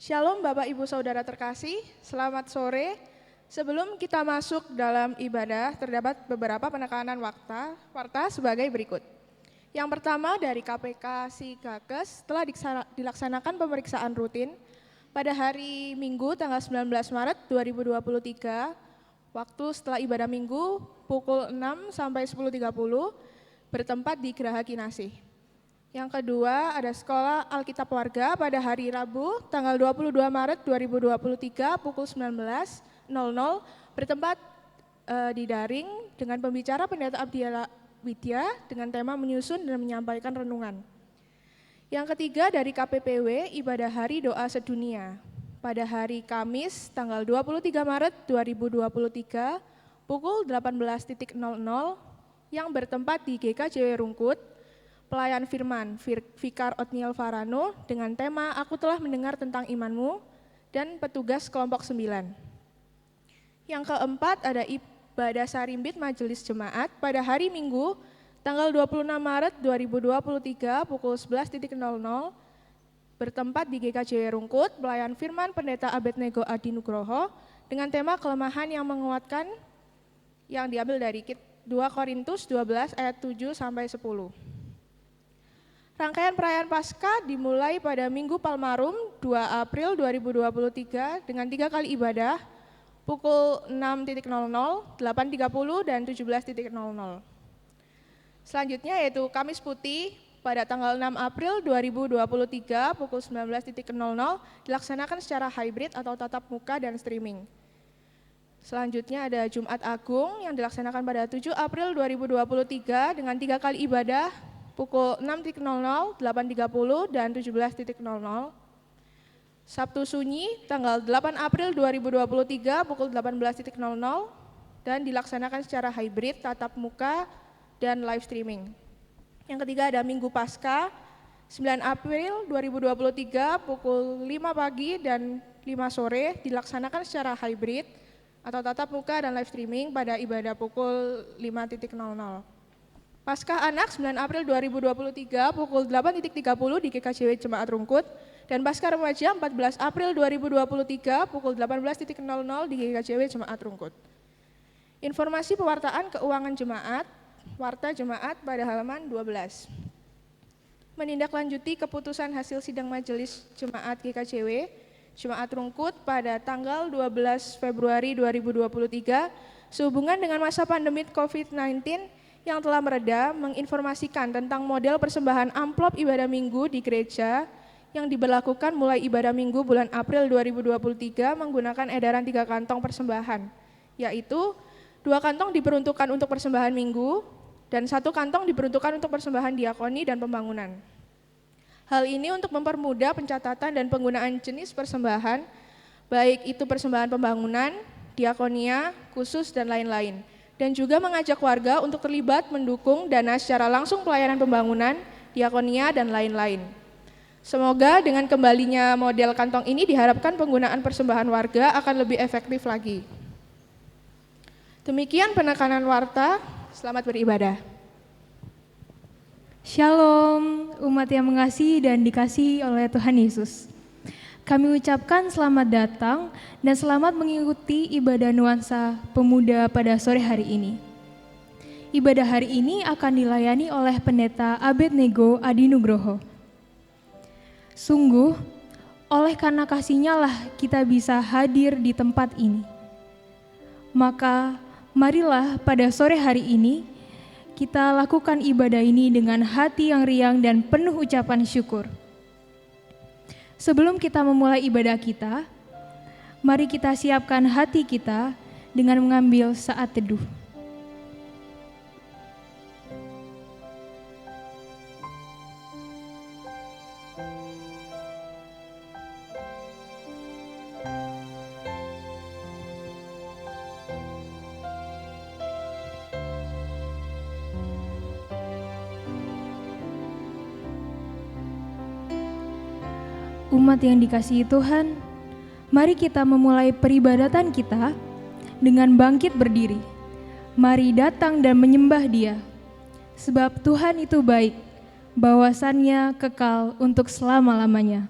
Shalom Bapak Ibu Saudara terkasih, selamat sore. Sebelum kita masuk dalam ibadah, terdapat beberapa penekanan warta sebagai berikut. Yang pertama dari KPK Sigakes telah dilaksanakan pemeriksaan rutin pada hari Minggu tanggal 19 Maret 2023, waktu setelah ibadah Minggu pukul 6 sampai 10.30 bertempat di Geraha Kinasih. Yang kedua ada Sekolah Alkitab Warga pada hari Rabu tanggal 22 Maret 2023 pukul 19.00 bertempat di daring dengan pembicara Pendeta Abdiela Widya dengan tema menyusun dan menyampaikan renungan. Yang ketiga dari KPPW ibadah hari doa sedunia pada hari Kamis tanggal 23 Maret 2023 pukul 18.00 yang bertempat di GKJW Rungkut. Pelayan firman, Vikar Otniel Farano dengan tema Aku telah mendengar tentang imanmu dan petugas kelompok 9. Yang keempat ada ibadah sarimbit majelis jemaat pada hari Minggu tanggal 26 Maret 2023 pukul 11.00 bertempat di GKJW Rungkut. Pelayan firman Pendeta Abednego Adi Nugroho dengan tema kelemahan yang menguatkan yang diambil dari 2 Korintus 12 ayat 7 sampai 10. Rangkaian perayaan Paskah dimulai pada Minggu Palmarum 2 April 2023 dengan 3 kali ibadah pukul 6.00, 8.30 dan 17.00. Selanjutnya yaitu Kamis Putih pada tanggal 6 April 2023 pukul 19.00 dilaksanakan secara hybrid atau tatap muka dan streaming. Selanjutnya ada Jumat Agung yang dilaksanakan pada 7 April 2023 dengan 3 kali ibadah pukul 6.00, 8.30 dan 17.00. Sabtu Sunyi tanggal 8 April 2023 pukul 18.00 dan dilaksanakan secara hybrid, tatap muka dan live streaming. Yang ketiga ada Minggu Paskah 9 April 2023 pukul 5 pagi dan 5 sore dilaksanakan secara hybrid atau tatap muka dan live streaming pada ibadah pukul 5.00. Paskah Anak 9 April 2023 pukul 8.30 di GKJW Jemaat Rungkut dan Paskah Remaja 14 April 2023 pukul 18.00 di GKJW Jemaat Rungkut. Informasi pewartaan keuangan jemaat, warta jemaat pada halaman 12. Menindaklanjuti keputusan hasil sidang majelis jemaat GKJW Jemaat Rungkut pada tanggal 12 Februari 2023 sehubungan dengan masa pandemi COVID-19 yang telah mereda menginformasikan tentang model persembahan amplop ibadah minggu di gereja yang diberlakukan mulai ibadah minggu bulan April 2023 menggunakan edaran 3 kantong persembahan, yaitu 2 kantong diperuntukkan untuk persembahan minggu dan 1 kantong diperuntukkan untuk persembahan diakoni dan pembangunan. Hal ini untuk mempermudah pencatatan dan penggunaan jenis persembahan, baik itu persembahan pembangunan, diakonia, khusus, dan lain-lain. Dan juga mengajak warga untuk terlibat mendukung dana secara langsung pelayanan pembangunan, diakonia, dan lain-lain. Semoga dengan kembalinya model kantong ini diharapkan penggunaan persembahan warga akan lebih efektif lagi. Demikian penekanan warta, selamat beribadah. Shalom, umat yang mengasihi dan dikasihi oleh Tuhan Yesus. Kami ucapkan selamat datang dan selamat mengikuti ibadah nuansa pemuda pada sore hari ini. Ibadah hari ini akan dilayani oleh Pendeta Abednego Adi Nugroho. Sungguh, oleh karena kasih-Nya lah kita bisa hadir di tempat ini. Maka, marilah pada sore hari ini kita lakukan ibadah ini dengan hati yang riang dan penuh ucapan syukur. Sebelum kita memulai ibadah kita, mari kita siapkan hati kita dengan mengambil saat teduh. Umat yang dikasihi Tuhan, mari kita memulai peribadatan kita dengan bangkit berdiri. Mari datang dan menyembah Dia, sebab Tuhan itu baik, bahwasannya kekal untuk selama-lamanya.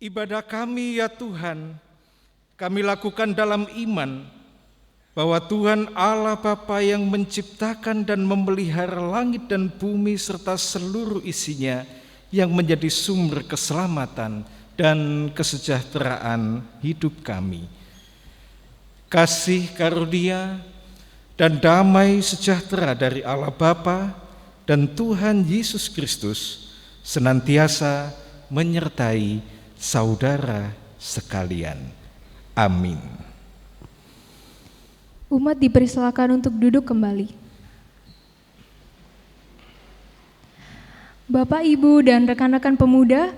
Ibadah kami ya Tuhan, kami lakukan dalam iman bahwa Tuhan Allah Bapa yang menciptakan dan memelihara langit dan bumi serta seluruh isinya, yang menjadi sumber keselamatan dan kesejahteraan hidup kami. Kasih karunia dan damai sejahtera dari Allah Bapa dan Tuhan Yesus Kristus senantiasa menyertai saudara sekalian. Amin. Umat dipersilakan untuk duduk kembali. Bapak, Ibu, dan rekan-rekan pemuda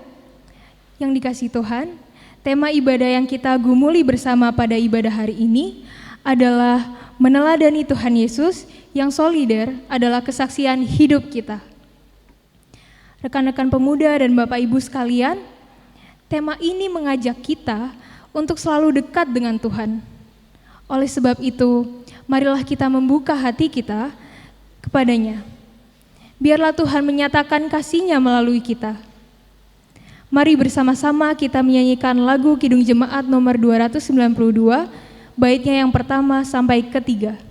yang dikasihi Tuhan, tema ibadah yang kita gumuli bersama pada ibadah hari ini adalah meneladani Tuhan Yesus yang solider adalah kesaksian hidup kita. Rekan-rekan pemuda dan Bapak Ibu sekalian, tema ini mengajak kita untuk selalu dekat dengan Tuhan. Oleh sebab itu, marilah kita membuka hati kita kepadanya. Biarlah Tuhan menyatakan kasih-Nya melalui kita. Mari bersama-sama kita menyanyikan lagu Kidung Jemaat nomor 292, baitnya yang pertama sampai ketiga.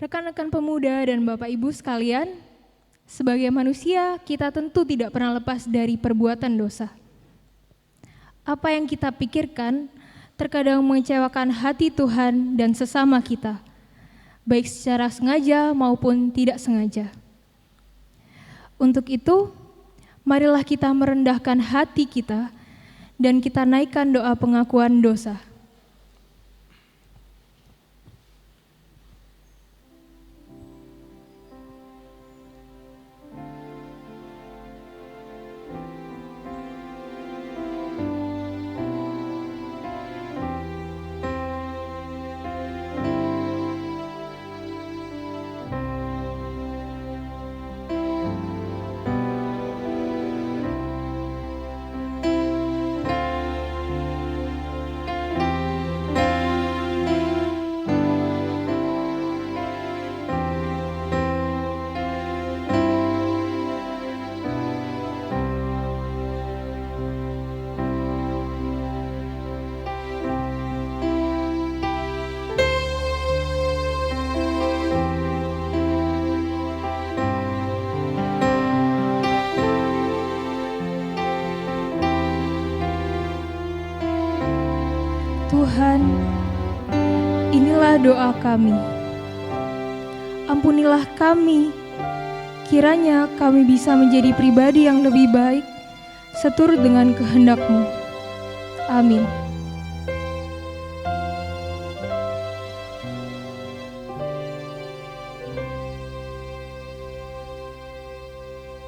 Rekan-rekan pemuda dan Bapak Ibu sekalian, sebagai manusia kita tentu tidak pernah lepas dari perbuatan dosa. Apa yang kita pikirkan terkadang mengecewakan hati Tuhan dan sesama kita, baik secara sengaja maupun tidak sengaja. Untuk itu, marilah kita merendahkan hati kita dan kita naikkan doa pengakuan dosa. Tuhan, inilah doa kami. Ampunilah kami, kiranya kami bisa menjadi pribadi yang lebih baik, seturut dengan kehendak-Mu. Amin.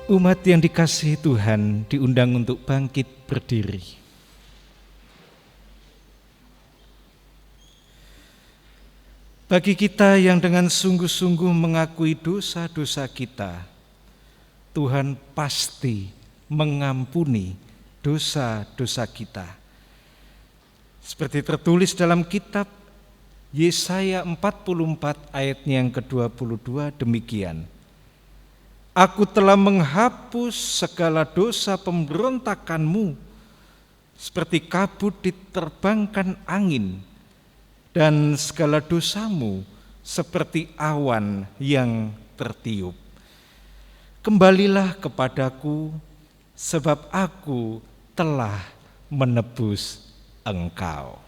Umat yang dikasihi Tuhan diundang untuk bangkit berdiri. Bagi kita yang dengan sungguh-sungguh mengakui dosa-dosa kita, Tuhan pasti mengampuni dosa-dosa kita. Seperti tertulis dalam kitab Yesaya 44 ayatnya yang ke-22 demikian. Aku telah menghapus segala dosa pemberontakanmu, seperti kabut diterbangkan angin, dan segala dosamu seperti awan yang tertiup. Kembalilah kepadaku, sebab aku telah menebus engkau.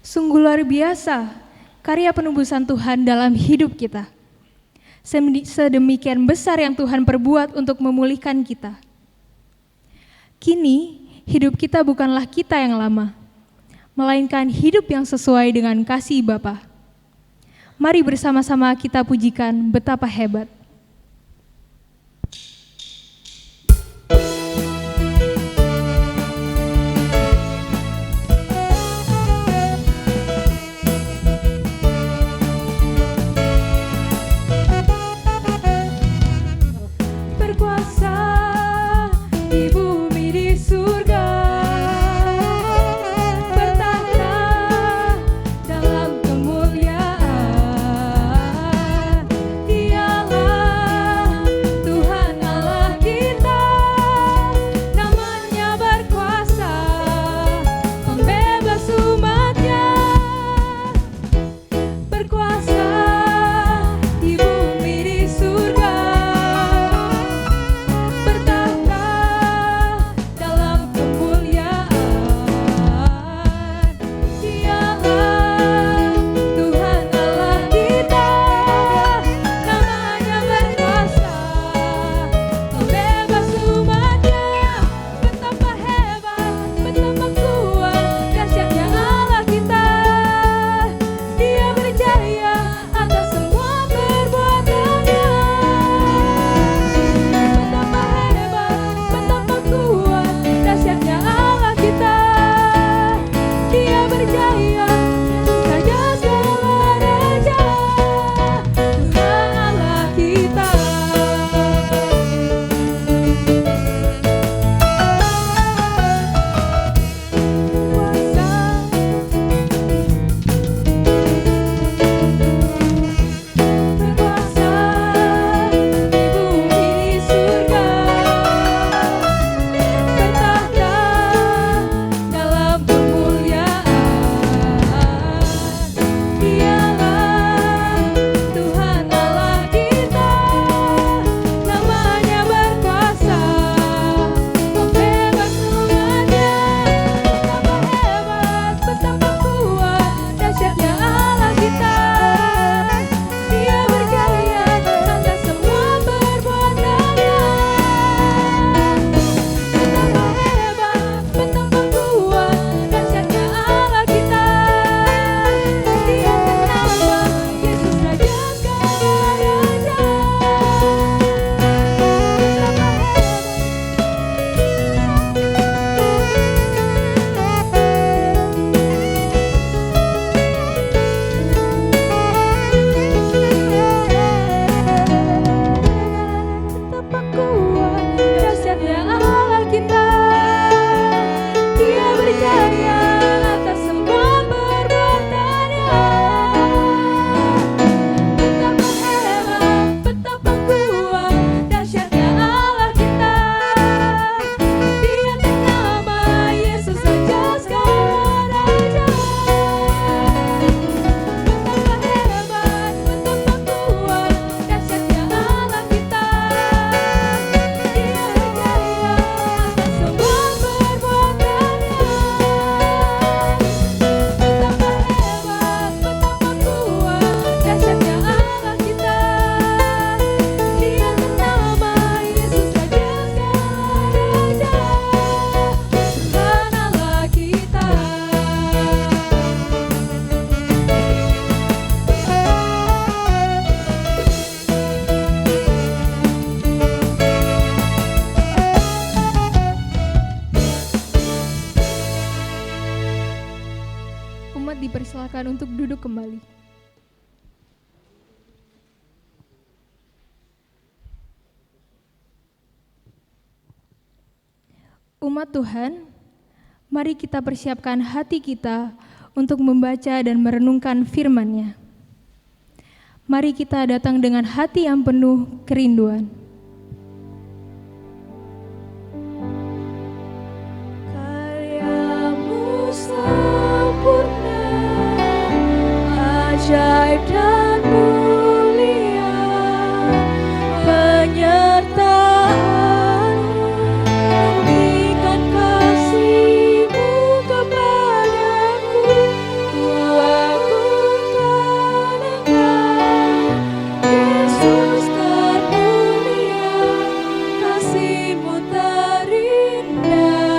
Sungguh luar biasa karya penebusan Tuhan dalam hidup kita. Sedemikian besar yang Tuhan perbuat untuk memulihkan kita. Kini, hidup kita bukanlah kita yang lama, melainkan hidup yang sesuai dengan kasih Bapa. Mari bersama-sama kita pujikan betapa hebat. Dialah jemaat dipersilakan untuk duduk kembali. Umat Tuhan, mari kita persiapkan hati kita untuk membaca dan merenungkan firman-Nya. Mari kita datang dengan hati yang penuh kerinduan. Karyamu sempurna, ajaib dan mulia, penyertaan berikan kasih-Mu kepadaku, ku agungkan Engkau, Yesus termulia, kasih-Mu terindah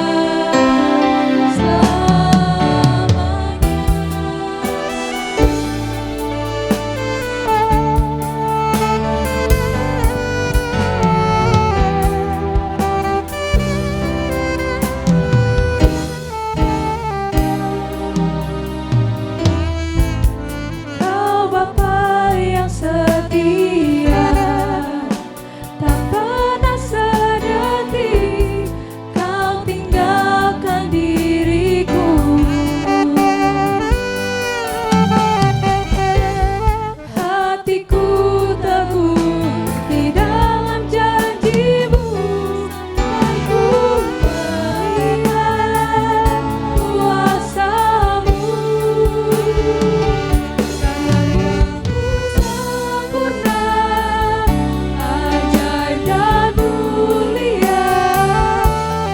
Kau Bapa yang setia, tak pernah sedeti, Kau tinggalkan diriku. Hatiku teguh di dalam janji-Mu, sampai ku melihat kuasa-Mu. Karyamu sempurna, ajaib dan mulia,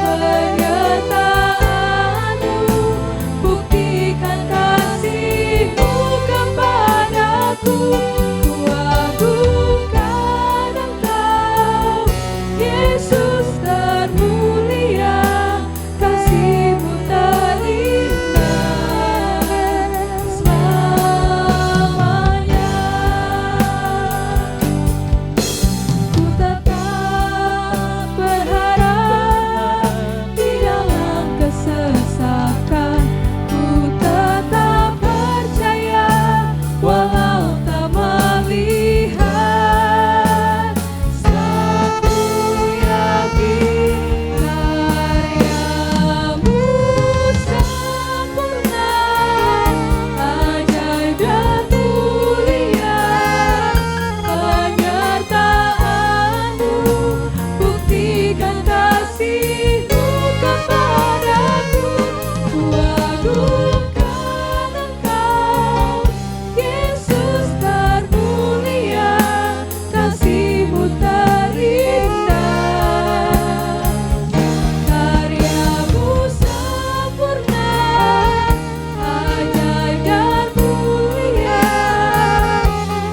penyertaan-Mu buktikan kasih-Mu kepadaku, ku agungkan Engkau, Yesus termulia, kasih-Mu terindah selamanya. Ku tetap berharap di dalam kesesakan, ku tetap percaya walau tak melihat. Aku yakin karyamu sempurna, ajaib dan mulia, penyertaan-Mu buktikan kasih-Mu kepadaku, ku agungkan Engkau, Yesus termulia, kasih-Mu terindah. Karyamu sempurna, ajaib dan mulia,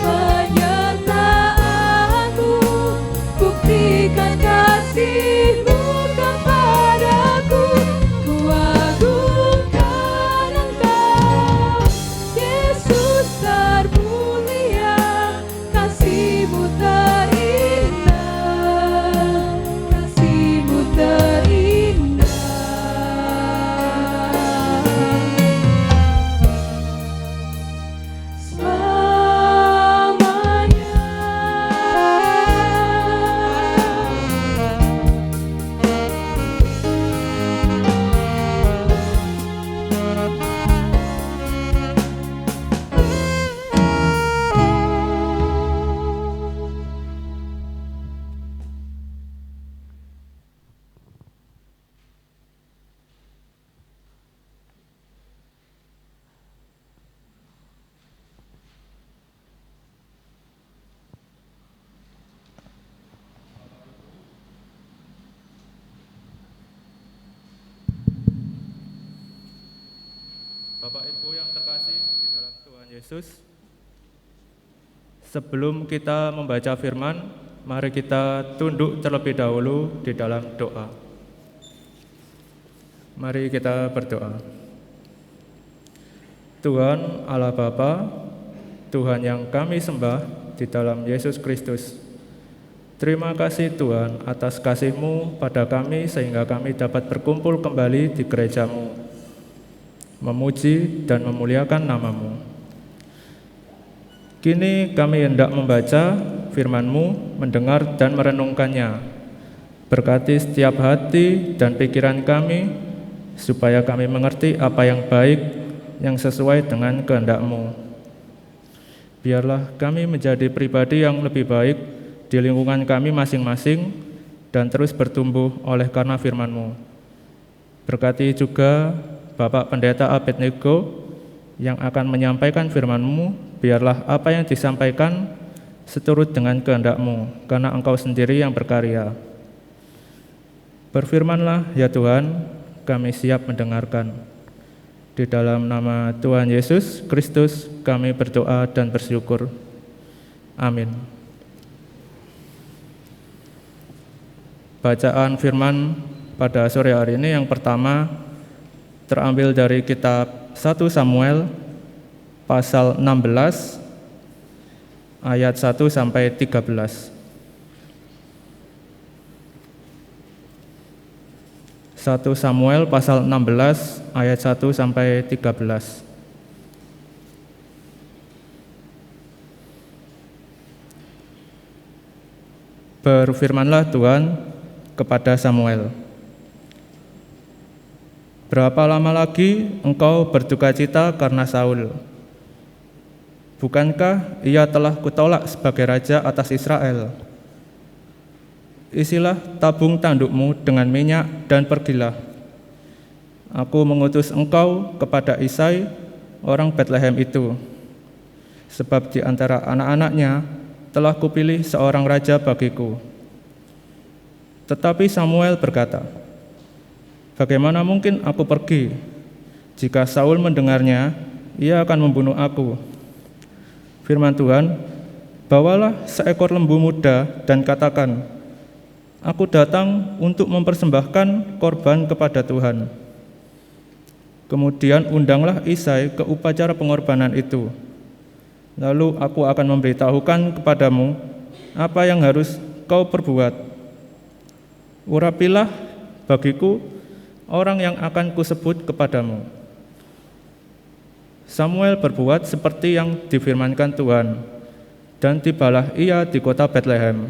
penyertaan-Mu buktikan kasih-Mu kepadaku, ku agungkan Engkau, Yesus termulia, kasih-Mu terindah, kasih-Mu terindah. Bapak Ibu yang terkasih di dalam Tuhan Yesus, sebelum kita membaca firman, mari kita tunduk terlebih dahulu di dalam doa. Mari kita berdoa. Tuhan Allah Bapa, Tuhan yang kami sembah di dalam Yesus Kristus, terima kasih Tuhan atas kasih-Mu pada kami sehingga kami dapat berkumpul kembali di gereja-Mu. memuji dan memuliakan nama-Mu. Kini kami hendak membaca firman-Mu, mendengar dan merenungkannya. Berkati setiap hati dan pikiran kami, supaya kami mengerti apa yang baik, yang sesuai dengan kehendak-Mu. Biarlah kami menjadi pribadi yang lebih baik di lingkungan kami masing-masing dan terus bertumbuh oleh karena firman-Mu. Berkati juga Bapak Pendeta Abednego yang akan menyampaikan firman-Mu, biarlah apa yang disampaikan seturut dengan kehendak-Mu, karena Engkau sendiri yang berkarya. Berfirmanlah ya Tuhan, kami siap mendengarkan. Di dalam nama Tuhan Yesus Kristus kami berdoa dan bersyukur. Amin. Bacaan firman pada sore hari ini yang pertama terambil dari kitab 1 Samuel pasal 16 ayat 1 sampai 13. 1 Samuel pasal 16 ayat 1 sampai 13. Berfirmanlah Tuhan kepada Samuel, berapa lama lagi engkau berdukacita karena Saul? Bukankah ia telah kutolak sebagai raja atas Israel? Isilah tabung tandukmu dengan minyak dan pergilah. Aku mengutus engkau kepada Isai, orang Betlehem itu, sebab di antara anak-anaknya telah kupilih seorang raja bagiku. Tetapi Samuel berkata, bagaimana mungkin aku pergi? Jika Saul mendengarnya, ia akan membunuh aku. Firman Tuhan, bawalah seekor lembu muda dan katakan, aku datang untuk mempersembahkan korban kepada Tuhan. Kemudian undanglah Isai ke upacara pengorbanan itu. Lalu aku akan memberitahukan kepadamu apa yang harus kau perbuat. Urapilah bagiku orang yang akan kusebut kepadamu. Samuel berbuat seperti yang difirmankan Tuhan, dan tibalah ia di kota Betlehem.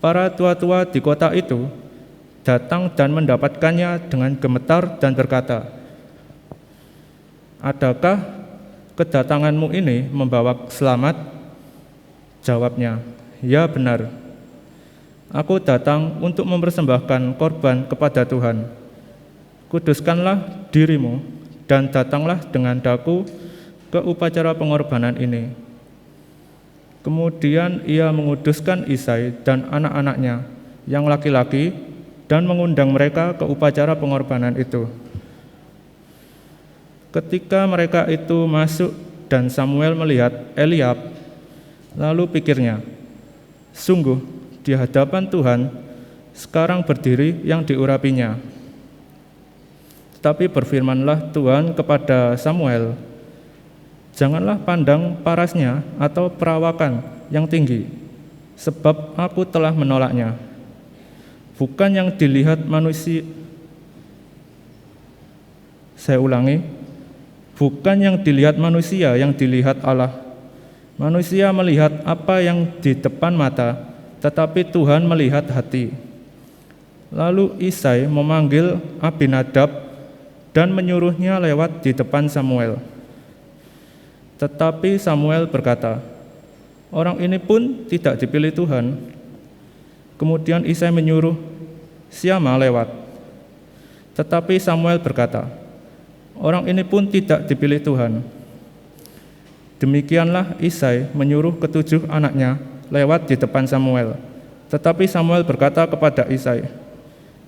Para tua-tua di kota itu datang dan mendapatkannya dengan gemetar dan berkata, adakah kedatanganmu ini membawa selamat? Jawabnya, ya benar. Aku datang untuk mempersembahkan korban kepada Tuhan. Kuduskanlah dirimu dan datanglah dengan daku ke upacara pengorbanan ini. Kemudian ia menguduskan Isai dan anak-anaknya yang laki-laki dan mengundang mereka ke upacara pengorbanan itu. Ketika mereka itu masuk dan Samuel melihat Eliab, lalu pikirnya, sungguh di hadapan Tuhan sekarang berdiri yang diurapinya. Tetapi berfirmanlah Tuhan kepada Samuel, janganlah pandang parasnya atau perawakan yang tinggi, sebab aku telah menolaknya. Bukan yang dilihat manusia, saya ulangi, bukan yang dilihat manusia, yang dilihat Allah. Manusia melihat apa yang di depan mata, tetapi Tuhan melihat hati. Lalu Isai memanggil Abinadab dan menyuruhnya lewat di depan Samuel. Tetapi Samuel berkata, orang ini pun tidak dipilih Tuhan. Kemudian Isai menyuruh Syama lewat. Tetapi Samuel berkata, orang ini pun tidak dipilih Tuhan. Demikianlah Isai menyuruh ketujuh anaknya lewat di depan Samuel. Tetapi Samuel berkata kepada Isai,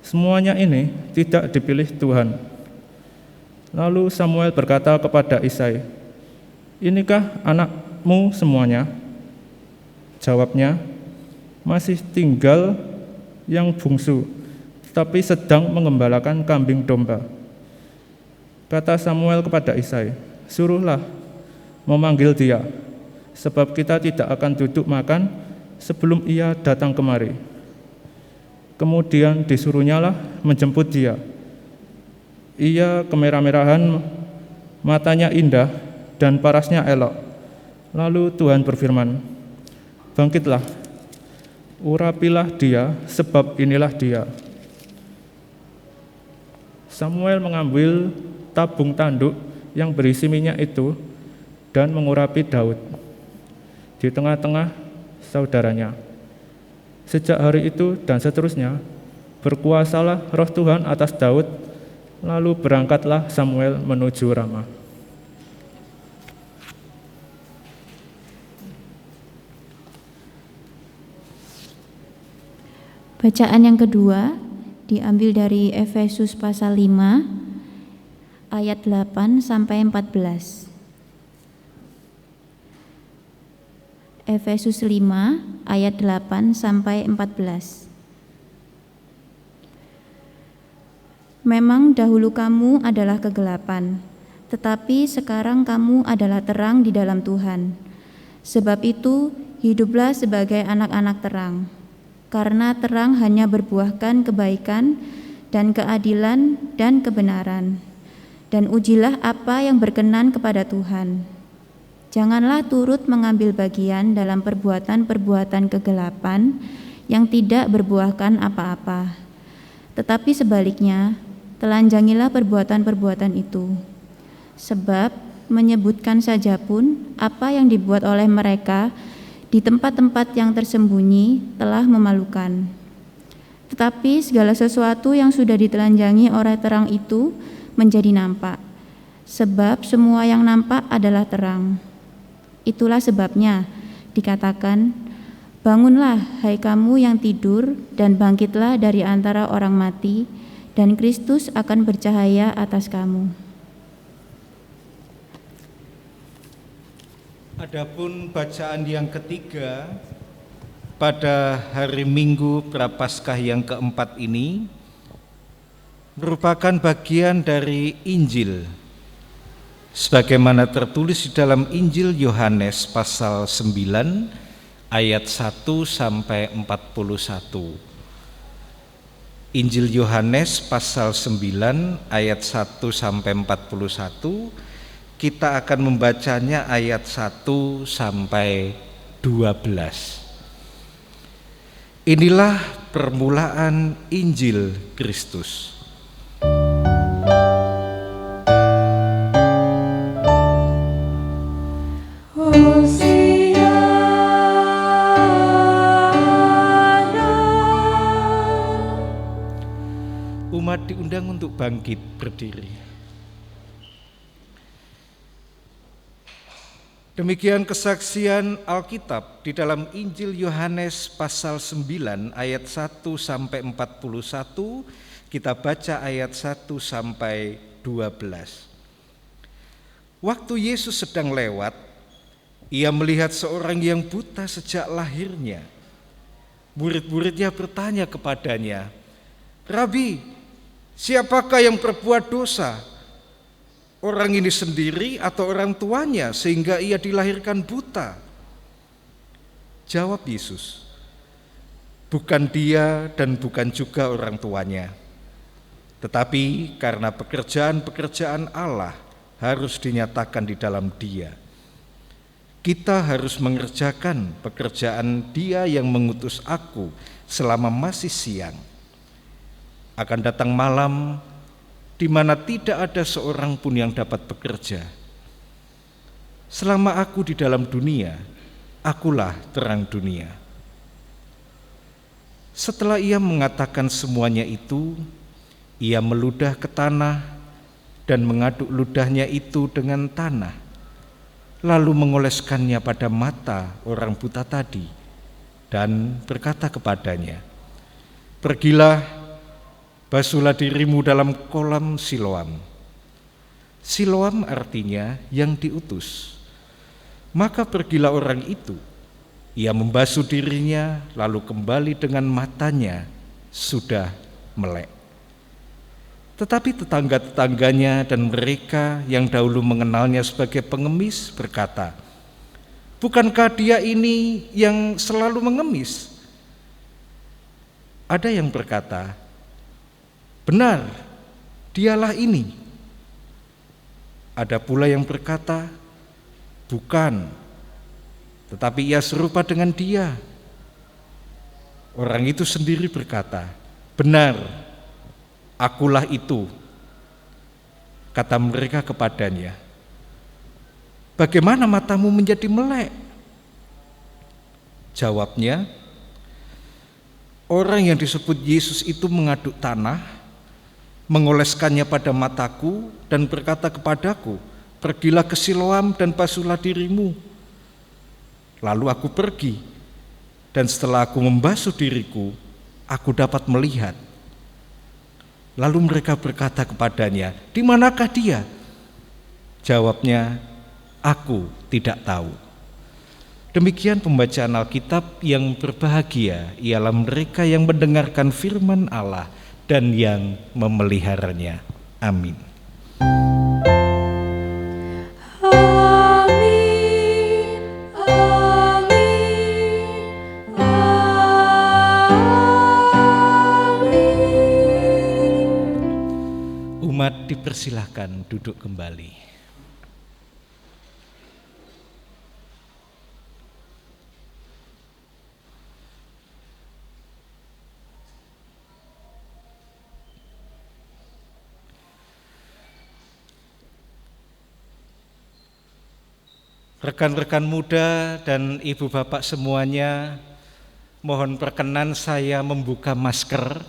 semuanya ini tidak dipilih Tuhan. Lalu Samuel berkata kepada Isai, inikah anakmu semuanya? Jawabnya, masih tinggal yang bungsu, tetapi sedang mengembalakan kambing domba. Kata Samuel kepada Isai, suruhlah memanggil dia, sebab kita tidak akan duduk makan sebelum ia datang kemari. Kemudian disuruhnyalah menjemput dia. Ia kemerah-merahan, matanya indah, dan parasnya elok. Lalu Tuhan berfirman, "Bangkitlah, urapilah dia, sebab inilah dia." Samuel mengambil tabung tanduk yang berisi minyak itu dan mengurapi Daud di tengah-tengah saudaranya. Sejak hari itu dan seterusnya, berkuasalah roh Tuhan atas Daud, lalu berangkatlah Samuel menuju Rama. Bacaan yang kedua diambil dari Efesus pasal 5 ayat 8 sampai 14. Efesus 5 ayat 8 sampai 14. Memang dahulu kamu adalah kegelapan, tetapi sekarang kamu adalah terang di dalam Tuhan. Sebab itu, hiduplah sebagai anak-anak terang. Karena terang hanya berbuahkan kebaikan dan keadilan dan kebenaran. Dan ujilah apa yang berkenan kepada Tuhan. Janganlah turut mengambil bagian dalam perbuatan-perbuatan kegelapan yang tidak berbuahkan apa-apa. Tetapi sebaliknya, telanjangilah perbuatan-perbuatan itu. Sebab menyebutkan saja pun apa yang dibuat oleh mereka di tempat-tempat yang tersembunyi telah memalukan. Tetapi segala sesuatu yang sudah ditelanjangi oleh terang itu menjadi nampak, sebab semua yang nampak adalah terang. Itulah sebabnya dikatakan, "Bangunlah, hai kamu yang tidur, dan bangkitlah dari antara orang mati, dan Kristus akan bercahaya atas kamu." Adapun bacaan yang ketiga pada hari Minggu Prapaskah yang keempat ini merupakan bagian dari Injil sebagaimana tertulis di dalam Injil Yohanes pasal 9 ayat 1 sampai 41. Injil Yohanes pasal 9 ayat 1 sampai 41. Kita akan membacanya ayat 1 sampai 12. Inilah permulaan Injil Kristus. Umat diundang untuk bangkit berdiri. Demikian kesaksian Alkitab di dalam Injil Yohanes pasal 9 ayat 1 sampai 41, kita baca ayat 1 sampai 12. Waktu Yesus sedang lewat, ia melihat seorang yang buta sejak lahirnya. Murid-muridnya bertanya kepadanya, "Rabi, siapakah yang berbuat dosa? Orang ini sendiri atau orang tuanya sehingga ia dilahirkan buta?" Jawab Yesus, "Bukan dia dan bukan juga orang tuanya. Tetapi karena pekerjaan-pekerjaan Allah harus dinyatakan di dalam dia. Kita harus mengerjakan pekerjaan Dia yang mengutus aku selama masih siang. Akan datang malam di mana tidak ada seorang pun yang dapat bekerja. Selama aku di dalam dunia, akulah terang dunia." Setelah ia mengatakan semuanya itu, ia meludah ke tanah dan mengaduk ludahnya itu dengan tanah, lalu mengoleskannya pada mata orang buta tadi dan berkata kepadanya, "Pergilah, basuhlah dirimu dalam kolam Siloam." Siloam artinya yang diutus. Maka pergilah orang itu. Ia membasuh dirinya, lalu kembali dengan matanya sudah melek. Tetapi tetangga-tetangganya dan mereka yang dahulu mengenalnya sebagai pengemis berkata, "Bukankah dia ini yang selalu mengemis?" Ada yang berkata, "Benar, dialah ini. Ada pula yang berkata, bukan, tetapi ia serupa dengan dia. Orang itu sendiri berkata, benar, akulah itu. Kata mereka kepadanya, bagaimana matamu menjadi melek? Jawabnya, orang yang disebut Yesus itu mengaduk tanah, mengoleskannya pada mataku dan berkata kepadaku, pergilah ke Siloam dan basuhlah dirimu. Lalu aku pergi, dan setelah aku membasuh diriku, aku dapat melihat. Lalu mereka berkata kepadanya, di manakah dia? Jawabnya, aku tidak tahu. Demikian pembacaan Alkitab. Yang berbahagia ialah mereka yang mendengarkan firman Allah dan yang memeliharanya. Amin. Amin, amin, amin. Umat dipersilahkan duduk kembali. Rekan-rekan muda dan ibu bapak semuanya, mohon perkenan saya membuka masker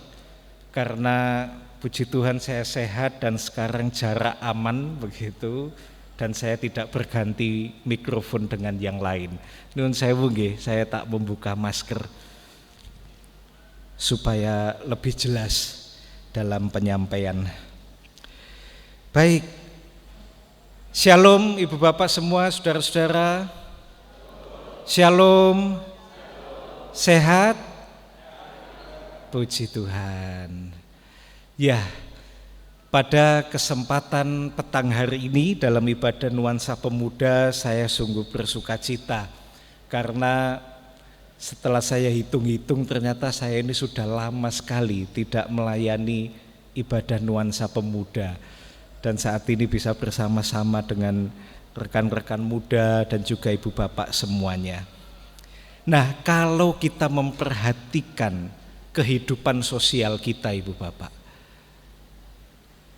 karena puji Tuhan saya sehat dan sekarang jarak aman begitu, dan saya tidak berganti mikrofon dengan yang lain. Nuwun sewu nggih, saya tak membuka masker supaya lebih jelas dalam penyampaian. Baik. Shalom ibu bapak semua, saudara-saudara. Shalom. Sehat? Puji Tuhan. Ya, pada kesempatan petang hari ini dalam ibadah Nuansa Pemuda saya sungguh bersukacita karena setelah saya hitung-hitung ternyata saya ini sudah lama sekali tidak melayani ibadah Nuansa Pemuda. Dan saat ini bisa bersama-sama dengan rekan-rekan muda dan juga ibu bapak semuanya. Nah, kalau kita memperhatikan kehidupan sosial kita ibu bapak,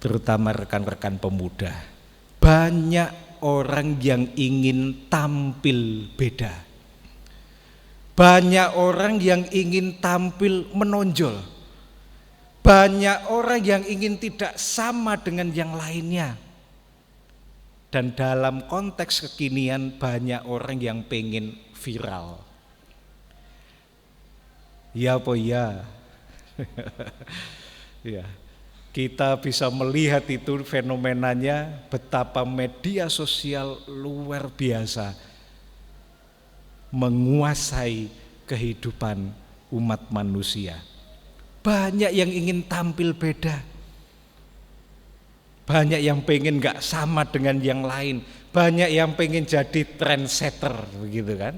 terutama rekan-rekan pemuda, banyak orang yang ingin tampil beda. Banyak orang yang ingin tampil menonjol. Banyak orang yang ingin tidak sama dengan yang lainnya. Dan dalam konteks kekinian banyak orang yang pengen viral. Ya apa ya? Ya, kita bisa melihat itu fenomenanya betapa media sosial luar biasa menguasai kehidupan umat manusia. Banyak yang ingin tampil beda. Banyak yang pengen gak sama dengan yang lain. Banyak yang pengen jadi trendsetter, begitu kan?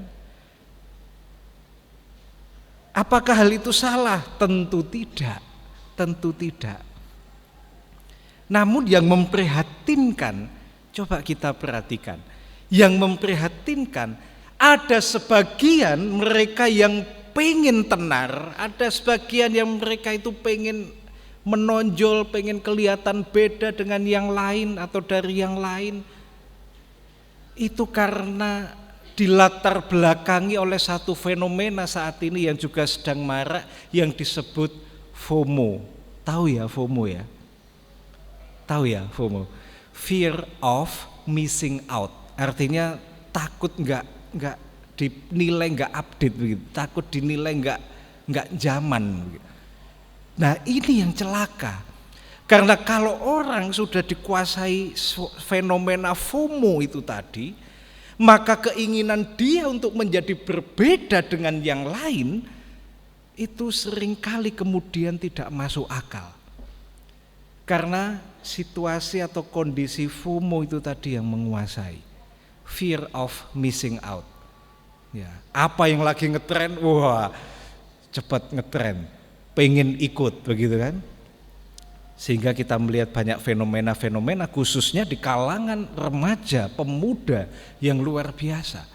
Apakah hal itu salah? Tentu tidak. Tentu tidak. Namun yang memprihatinkan, coba kita perhatikan. Yang memprihatinkan, ada sebagian mereka yang pengen tenar, ada sebagian yang mereka itu pengen menonjol, pengen kelihatan beda dengan yang lain atau dari yang lain. Itu karena dilatar belakangi oleh satu fenomena saat ini yang juga sedang marak yang disebut FOMO. Tahu ya FOMO ya? Tahu ya FOMO? Fear of missing out. Artinya takut nggak dinilai nggak update begitu, takut dinilai nggak zaman. Nah ini yang celaka, karena kalau orang sudah dikuasai fenomena FOMO itu tadi, maka keinginan dia untuk menjadi berbeda dengan yang lain itu seringkali kemudian tidak masuk akal, karena situasi atau kondisi FOMO itu tadi yang menguasai, fear of missing out. Ya, apa yang lagi ngetren, wah cepat ngetren, pengen ikut begitu kan. Sehingga kita melihat banyak fenomena-fenomena khususnya di kalangan remaja, pemuda yang luar biasa.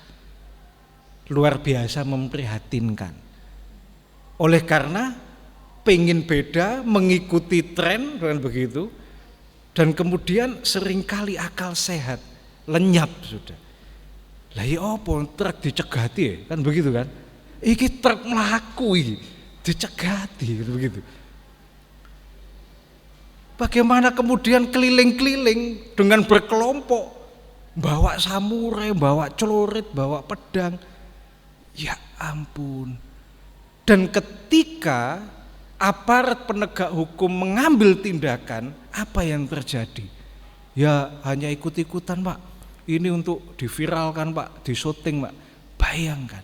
Luar biasa memprihatinkan. Oleh karena pengen beda, mengikuti tren dengan begitu, dan kemudian seringkali akal sehat lenyap sudah. Lah ya apa truk dicegati ya? Kan begitu kan? Iki truk melaku iki dicegati kan begitu. Bagaimana kemudian keliling-keliling dengan berkelompok, bawa samurai, bawa celurit, bawa pedang. Ya ampun. Dan ketika aparat penegak hukum mengambil tindakan, apa yang terjadi? Ya hanya ikut-ikutan Pak. Ini untuk diviralkan Pak, disyuting Pak. Bayangkan.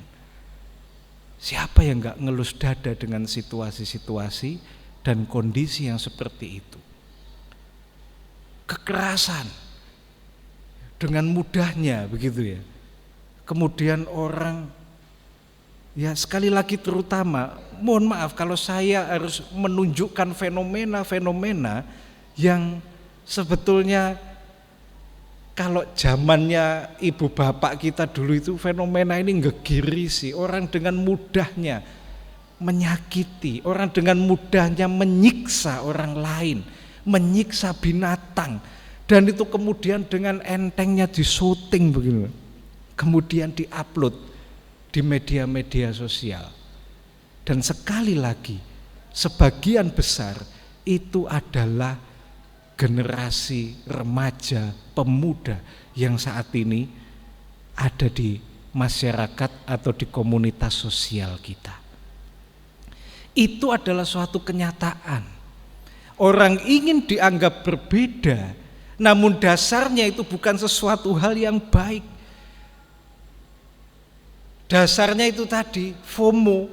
Siapa yang gak ngelus dada dengan situasi-situasi dan kondisi yang seperti itu? Kekerasan dengan mudahnya begitu ya. Kemudian orang, ya sekali lagi terutama, mohon maaf kalau saya harus menunjukkan fenomena-fenomena yang sebetulnya kalau zamannya ibu bapak kita dulu itu fenomena ini ngegirisi, orang dengan mudahnya menyakiti, orang dengan mudahnya menyiksa orang lain, menyiksa binatang, dan itu kemudian dengan entengnya disyuting begini, kemudian diupload di media-media sosial. Dan sekali lagi sebagian besar itu adalah generasi remaja, pemuda yang saat ini ada di masyarakat atau di komunitas sosial kita. Itu adalah suatu kenyataan. Orang ingin dianggap berbeda, namun dasarnya itu bukan sesuatu hal yang baik. Dasarnya itu tadi FOMO,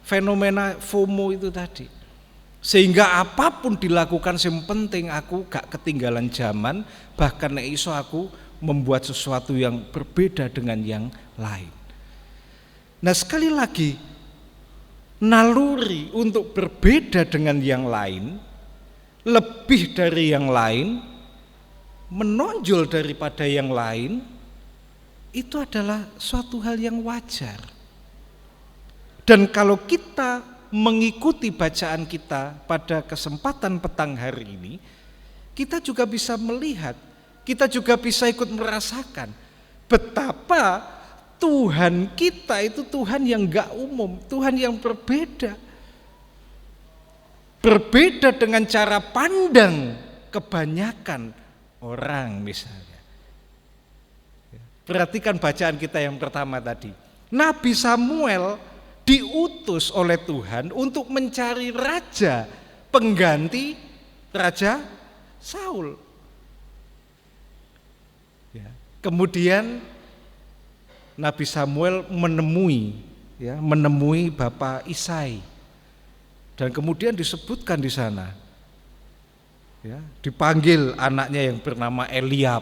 fenomena FOMO itu tadi. Sehingga apapun dilakukan yang penting aku gak ketinggalan zaman, bahkan nek iso aku membuat sesuatu yang berbeda dengan yang lain. Nah sekali lagi, naluri untuk berbeda dengan yang lain, lebih dari yang lain, menonjol daripada yang lain, itu adalah suatu hal yang wajar. Dan kalau kita mengikuti bacaan kita pada kesempatan petang hari ini, kita juga bisa melihat, kita juga bisa ikut merasakan betapa Tuhan kita itu Tuhan yang gak umum, Tuhan yang berbeda. Berbeda dengan cara pandang kebanyakan orang misalnya. Perhatikan bacaan kita yang pertama tadi. Nabi Samuel diutus oleh Tuhan untuk mencari raja pengganti Raja Saul. Ya. Kemudian Nabi Samuel menemui Bapak Isai. Dan kemudian disebutkan di sana, ya, dipanggil anaknya yang bernama Eliab,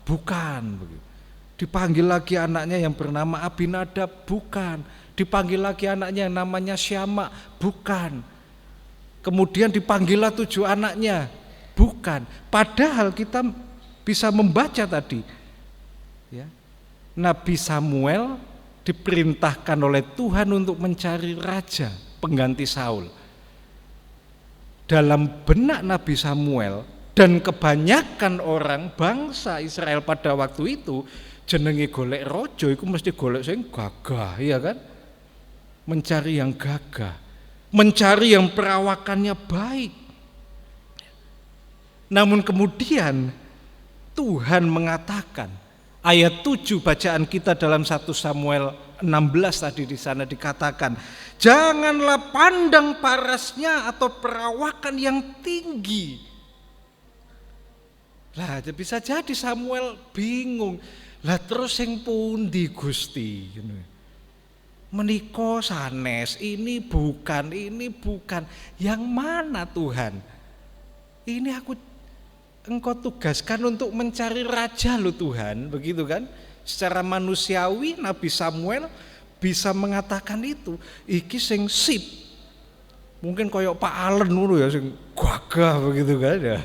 bukan. Dipanggil lagi anaknya yang bernama Abinadab, bukan. Dipanggil lagi anaknya yang namanya Syama, bukan. Kemudian dipanggillah 7 anaknya, bukan. Padahal kita bisa membaca tadi, ya, Nabi Samuel diperintahkan oleh Tuhan untuk mencari raja pengganti Saul. Dalam benak Nabi Samuel dan kebanyakan orang bangsa Israel pada waktu itu, jenenge golek rojo itu mesti golek sing gagah, ya kan? Mencari yang gagah, mencari yang perawakannya baik. Namun kemudian Tuhan mengatakan, ayat 7 bacaan kita dalam 1 Samuel 16 tadi di sana dikatakan, janganlah pandang parasnya atau perawakan yang tinggi. Lah bisa jadi Samuel bingung. Lah terus yang pundi Gusti? Menika sanes, ini bukan. Yang mana Tuhan? Ini Engkau tugaskan untuk mencari raja loh Tuhan, begitu kan? Secara manusiawi Nabi Samuel bisa mengatakan itu, iki sing sip, Mungkin koyok Pak Alen ngono ya sing gagah begitu kan ya.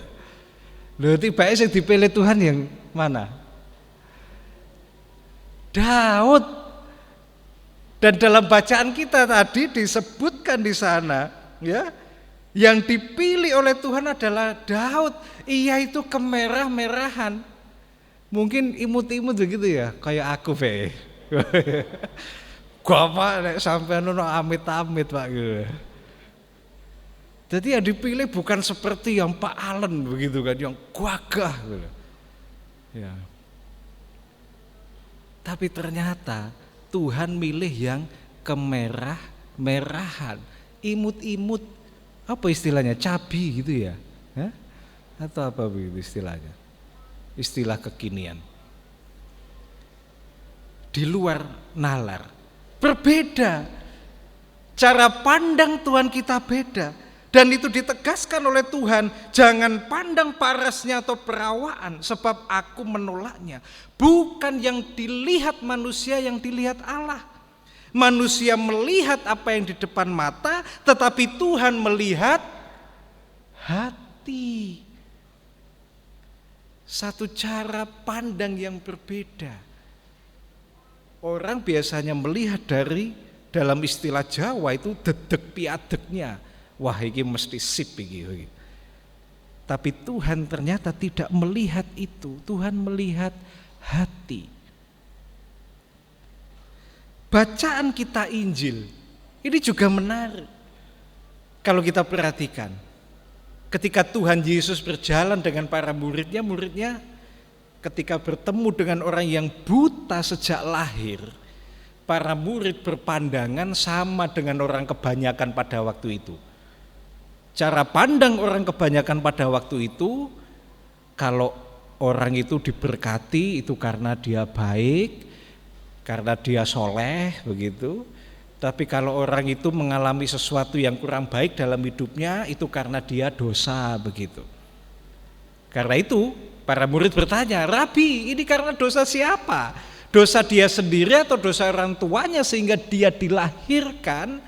Lho tibake sing dipilih Tuhan yang mana? Daud. Dan dalam bacaan kita tadi disebutkan di sana ya, yang dipilih oleh Tuhan adalah Daud. Ia itu kemerah-merahan. Mungkin imut-imut begitu ya, kayak aku Fe. Gua Pak nek sampean ono amit-amit Pak gitu. Jadi yang dipilih bukan seperti yang Pak Alen begitu kan, yang gagah gitu. Ya. Tapi ternyata Tuhan milih yang kemerah-merahan, imut-imut, apa istilahnya, cabi gitu ya? Hah? Atau apa begitu istilahnya? Istilah kekinian. Di luar nalar, berbeda. Cara pandang Tuhan kita beda. Dan itu ditegaskan oleh Tuhan, jangan pandang parasnya atau perawaan, sebab aku menolaknya. Bukan yang dilihat manusia, yang dilihat Allah. Manusia melihat apa yang di depan mata, tetapi Tuhan melihat hati. Satu cara pandang yang berbeda. Orang biasanya melihat dari, dalam istilah Jawa itu dedek piadeknya. Wah ini mesti sip iki. Tapi Tuhan ternyata tidak melihat itu. Tuhan melihat hati. Bacaan kita Injil ini juga menarik. Kalau kita perhatikan, ketika Tuhan Yesus berjalan dengan para muridnya ketika bertemu dengan orang yang buta sejak lahir, para murid berpandangan sama dengan orang kebanyakan pada waktu itu. Cara pandang orang kebanyakan pada waktu itu, kalau orang itu diberkati itu karena dia baik, karena dia soleh begitu. Tapi kalau orang itu mengalami sesuatu yang kurang baik dalam hidupnya, itu karena dia dosa begitu. Karena itu para murid bertanya, Rabi ini karena dosa siapa? Dosa dia sendiri atau dosa orang tuanya sehingga dia dilahirkan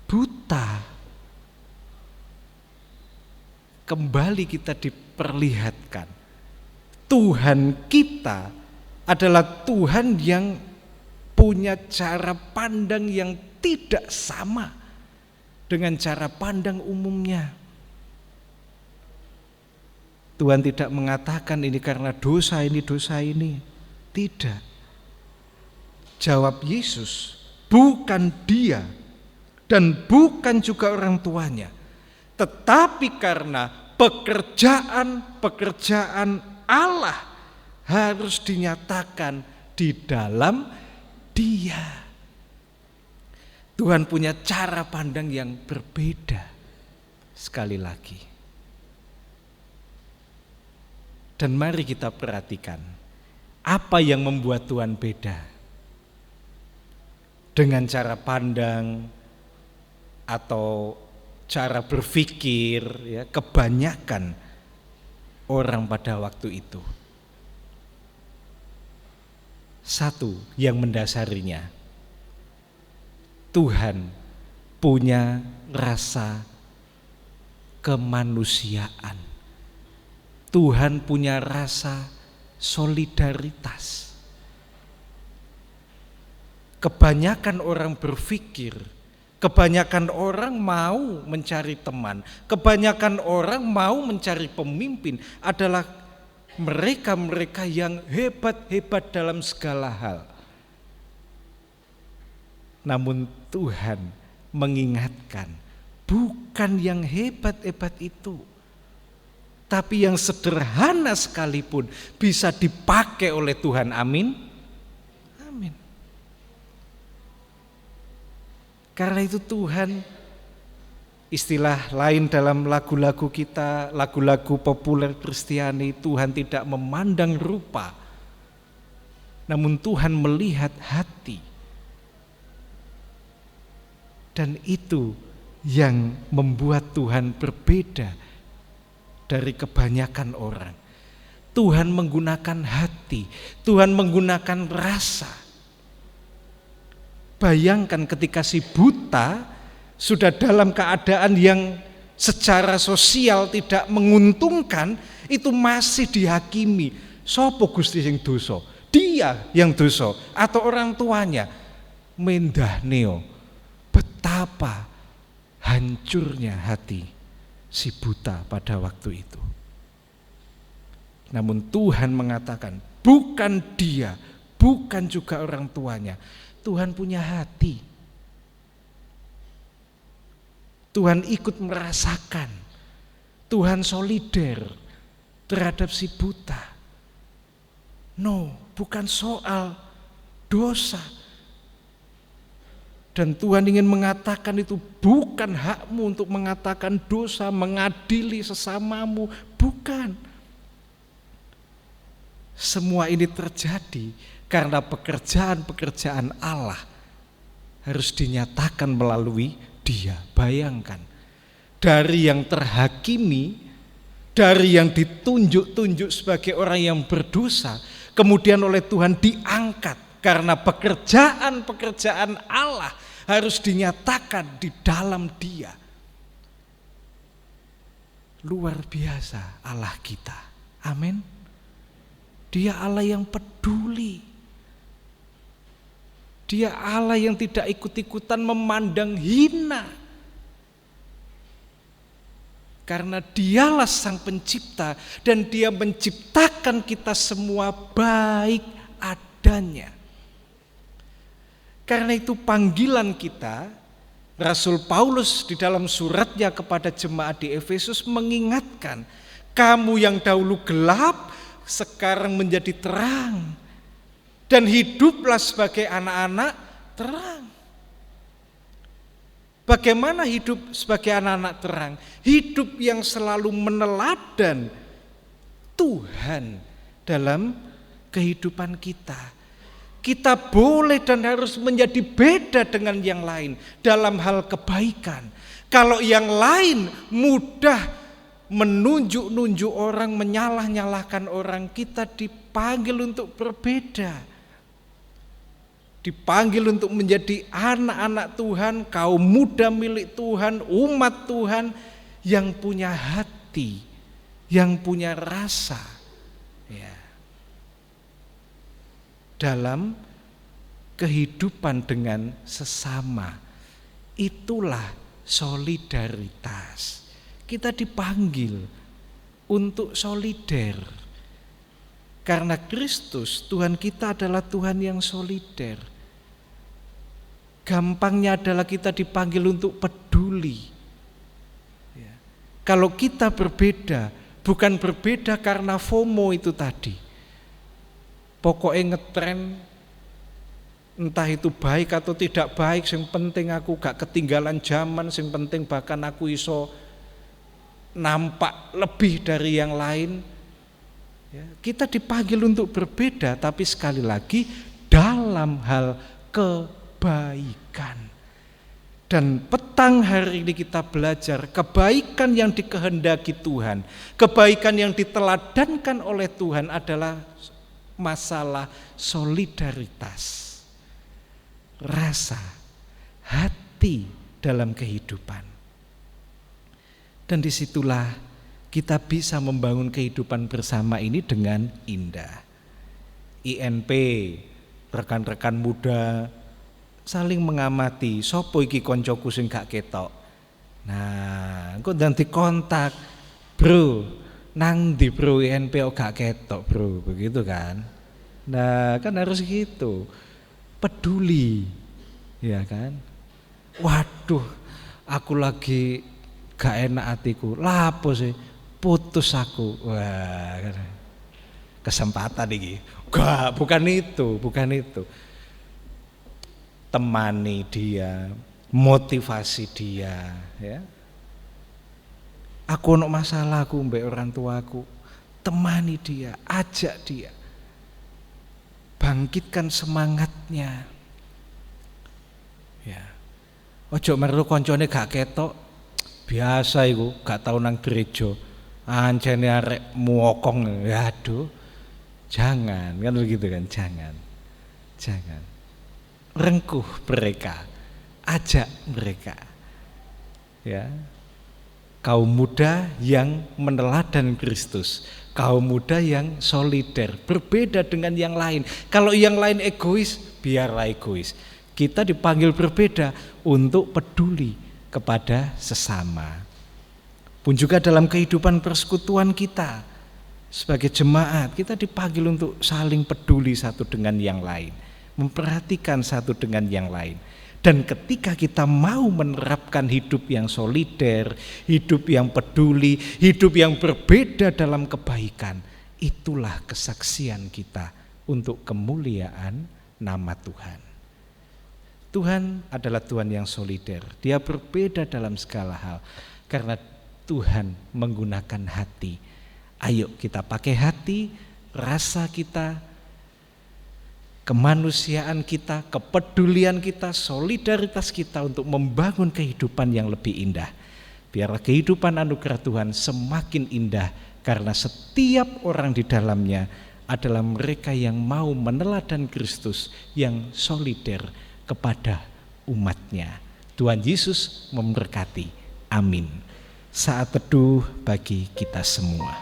buta? Kembali kita diperlihatkan Tuhan kita adalah Tuhan yang punya cara pandang yang tidak sama dengan cara pandang umumnya. Tuhan tidak mengatakan ini karena dosa ini. Tidak. Jawab Yesus, bukan dia dan bukan juga orang tuanya, tetapi karena pekerjaan Allah harus dinyatakan di dalam dia. Tuhan punya cara pandang yang berbeda. Sekali lagi. Dan mari kita perhatikan apa yang membuat Tuhan beda dengan cara pandang atau cara berpikir ya, kebanyakan orang pada waktu itu. Satu yang mendasarinya, Tuhan punya rasa kemanusiaan. Tuhan punya rasa solidaritas. Kebanyakan orang berpikir, kebanyakan orang mau mencari teman, kebanyakan orang mau mencari pemimpin adalah mereka-mereka yang hebat-hebat dalam segala hal. Namun Tuhan mengingatkan, bukan yang hebat-hebat itu, tapi yang sederhana sekalipun bisa dipakai oleh Tuhan. Amin. Amin. Karena itu Tuhan, istilah lain dalam lagu-lagu kita, lagu-lagu populer Kristiani, Tuhan tidak memandang rupa, namun Tuhan melihat hati. Dan itu yang membuat Tuhan berbeda dari kebanyakan orang. Tuhan menggunakan hati, Tuhan menggunakan rasa. Bayangkan ketika si buta sudah dalam keadaan yang secara sosial tidak menguntungkan, itu masih dihakimi. Sopo Gusti sing dosa? Dia yang dosa atau orang tuanya? Mendahneo betapa hancurnya hati si buta pada waktu itu. Namun Tuhan mengatakan, bukan dia, bukan juga orang tuanya. Tuhan punya hati. Tuhan ikut merasakan. Tuhan solider terhadap si buta. No, bukan soal dosa. Dan Tuhan ingin mengatakan itu bukan hakmu untuk mengatakan dosa, mengadili sesamamu, bukan. Semua ini terjadi karena pekerjaan-pekerjaan Allah harus dinyatakan melalui Dia. Bayangkan, dari yang terhakimi, dari yang ditunjuk-tunjuk sebagai orang yang berdosa, kemudian oleh Tuhan diangkat karena pekerjaan-pekerjaan Allah harus dinyatakan di dalam Dia. Luar biasa Allah kita. Amin. Dia Allah yang peduli. Dia Allah yang tidak ikut-ikutan memandang hina. Karena Dialah Sang Pencipta dan Dia menciptakan kita semua baik adanya. Karena itu panggilan kita, Rasul Paulus di dalam suratnya kepada jemaat di Efesus mengingatkan, kamu yang dahulu gelap sekarang menjadi terang, dan hiduplah sebagai anak-anak terang. Bagaimana hidup sebagai anak-anak terang? Hidup yang selalu meneladan Tuhan dalam kehidupan kita. Kita boleh dan harus menjadi beda dengan yang lain dalam hal kebaikan. Kalau yang lain mudah menunjuk-nunjuk orang, menyalah-nyalahkan orang, kita dipanggil untuk berbeda. Dipanggil untuk menjadi anak-anak Tuhan, kaum muda milik Tuhan, umat Tuhan yang punya hati, yang punya rasa, ya, dalam kehidupan dengan sesama. Itulah solidaritas. Kita dipanggil untuk solider. Karena Kristus, Tuhan kita adalah Tuhan yang solider. Gampangnya adalah kita dipanggil untuk peduli. Ya. Kalau kita berbeda, bukan berbeda karena FOMO itu tadi. Pokoknya ngetren, entah itu baik atau tidak baik, yang penting aku gak ketinggalan zaman, yang penting bahkan aku iso nampak lebih dari yang lain. Ya, kita dipanggil untuk berbeda, tapi sekali lagi dalam hal kebaikan. Dan petang hari ini kita belajar kebaikan yang dikehendaki Tuhan, kebaikan yang diteladankan oleh Tuhan adalah masalah solidaritas, rasa, hati dalam kehidupan. Dan disitulah kita bisa membangun kehidupan bersama ini dengan indah. INP, rekan-rekan muda saling mengamati, sopo iki koncoku sing gak ketok. Nah, engko nanti kontak, bro, nang di bro INP gak ketok bro, begitu kan? Nah, kan harus gitu, peduli, ya kan? Waduh, aku lagi gak enak hatiku, lapo sih, putus aku, wah, kesempatan iki. Gak, bukan itu. Temani dia, motivasi dia, ya. Aku ono masalah aku mbek orang tuaku, temani dia, ajak dia, bangkitkan semangatnya, ya. Ojo meru koncone gak ketok, biasa iku, gak tau nang gereja, ancene arek muokong, aduh, jangan, kan begitu kan, jangan. Rengkuh mereka, ajak mereka, Ya. Kaum muda yang meneladan Kristus, kaum muda yang solider, berbeda dengan yang lain. Kalau yang lain egois, biarlah egois. Kita dipanggil berbeda untuk peduli kepada sesama. Pun juga dalam kehidupan persekutuan kita sebagai jemaat, kita dipanggil untuk saling peduli satu dengan yang lain, memperhatikan satu dengan yang lain. Dan ketika kita mau menerapkan hidup yang solider, hidup yang peduli, hidup yang berbeda dalam kebaikan, itulah kesaksian kita untuk kemuliaan nama Tuhan. Tuhan adalah Tuhan yang solider, Dia berbeda dalam segala hal karena Tuhan menggunakan hati. Ayo kita pakai hati, rasa kita, kemanusiaan kita, kepedulian kita, solidaritas kita untuk membangun kehidupan yang lebih indah. Biarlah kehidupan anugerah Tuhan semakin indah karena setiap orang di dalamnya adalah mereka yang mau meneladan Kristus, yang solider kepada umatnya. Tuhan Yesus memberkati. Amin. Saat teduh bagi kita semua.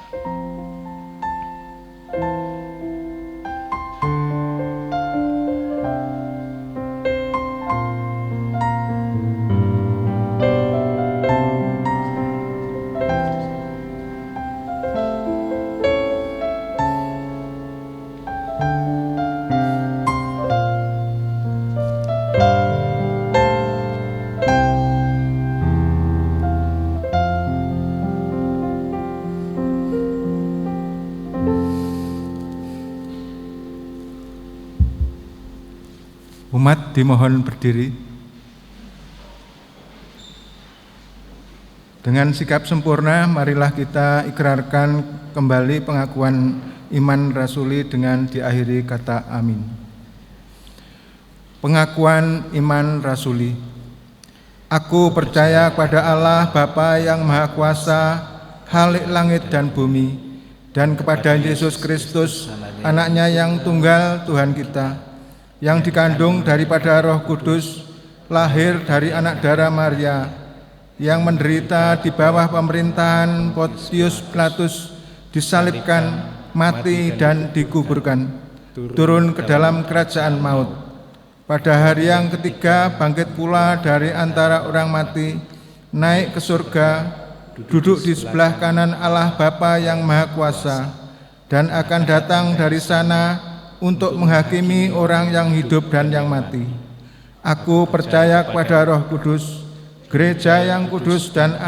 Umat dimohon berdiri. Dengan sikap sempurna, marilah kita ikrarkan kembali pengakuan iman rasuli dengan diakhiri kata amin. Pengakuan iman rasuli. Aku percaya kepada Allah Bapa yang Maha Kuasa, Khalik langit dan bumi, dan kepada Yesus Kristus, anaknya yang tunggal Tuhan kita, yang dikandung daripada Roh Kudus, lahir dari anak darah Maria, yang menderita di bawah pemerintahan Pontius Pilatus, disalibkan, mati dan dikuburkan, turun ke dalam kerajaan maut. Pada hari yang ketiga bangkit pula dari antara orang mati, naik ke surga, duduk di sebelah kanan Allah Bapa yang Maha Kuasa, dan akan datang dari sana untuk menghakimi orang yang hidup dan yang mati. Aku percaya kepada Roh Kudus, gereja yang kudus dan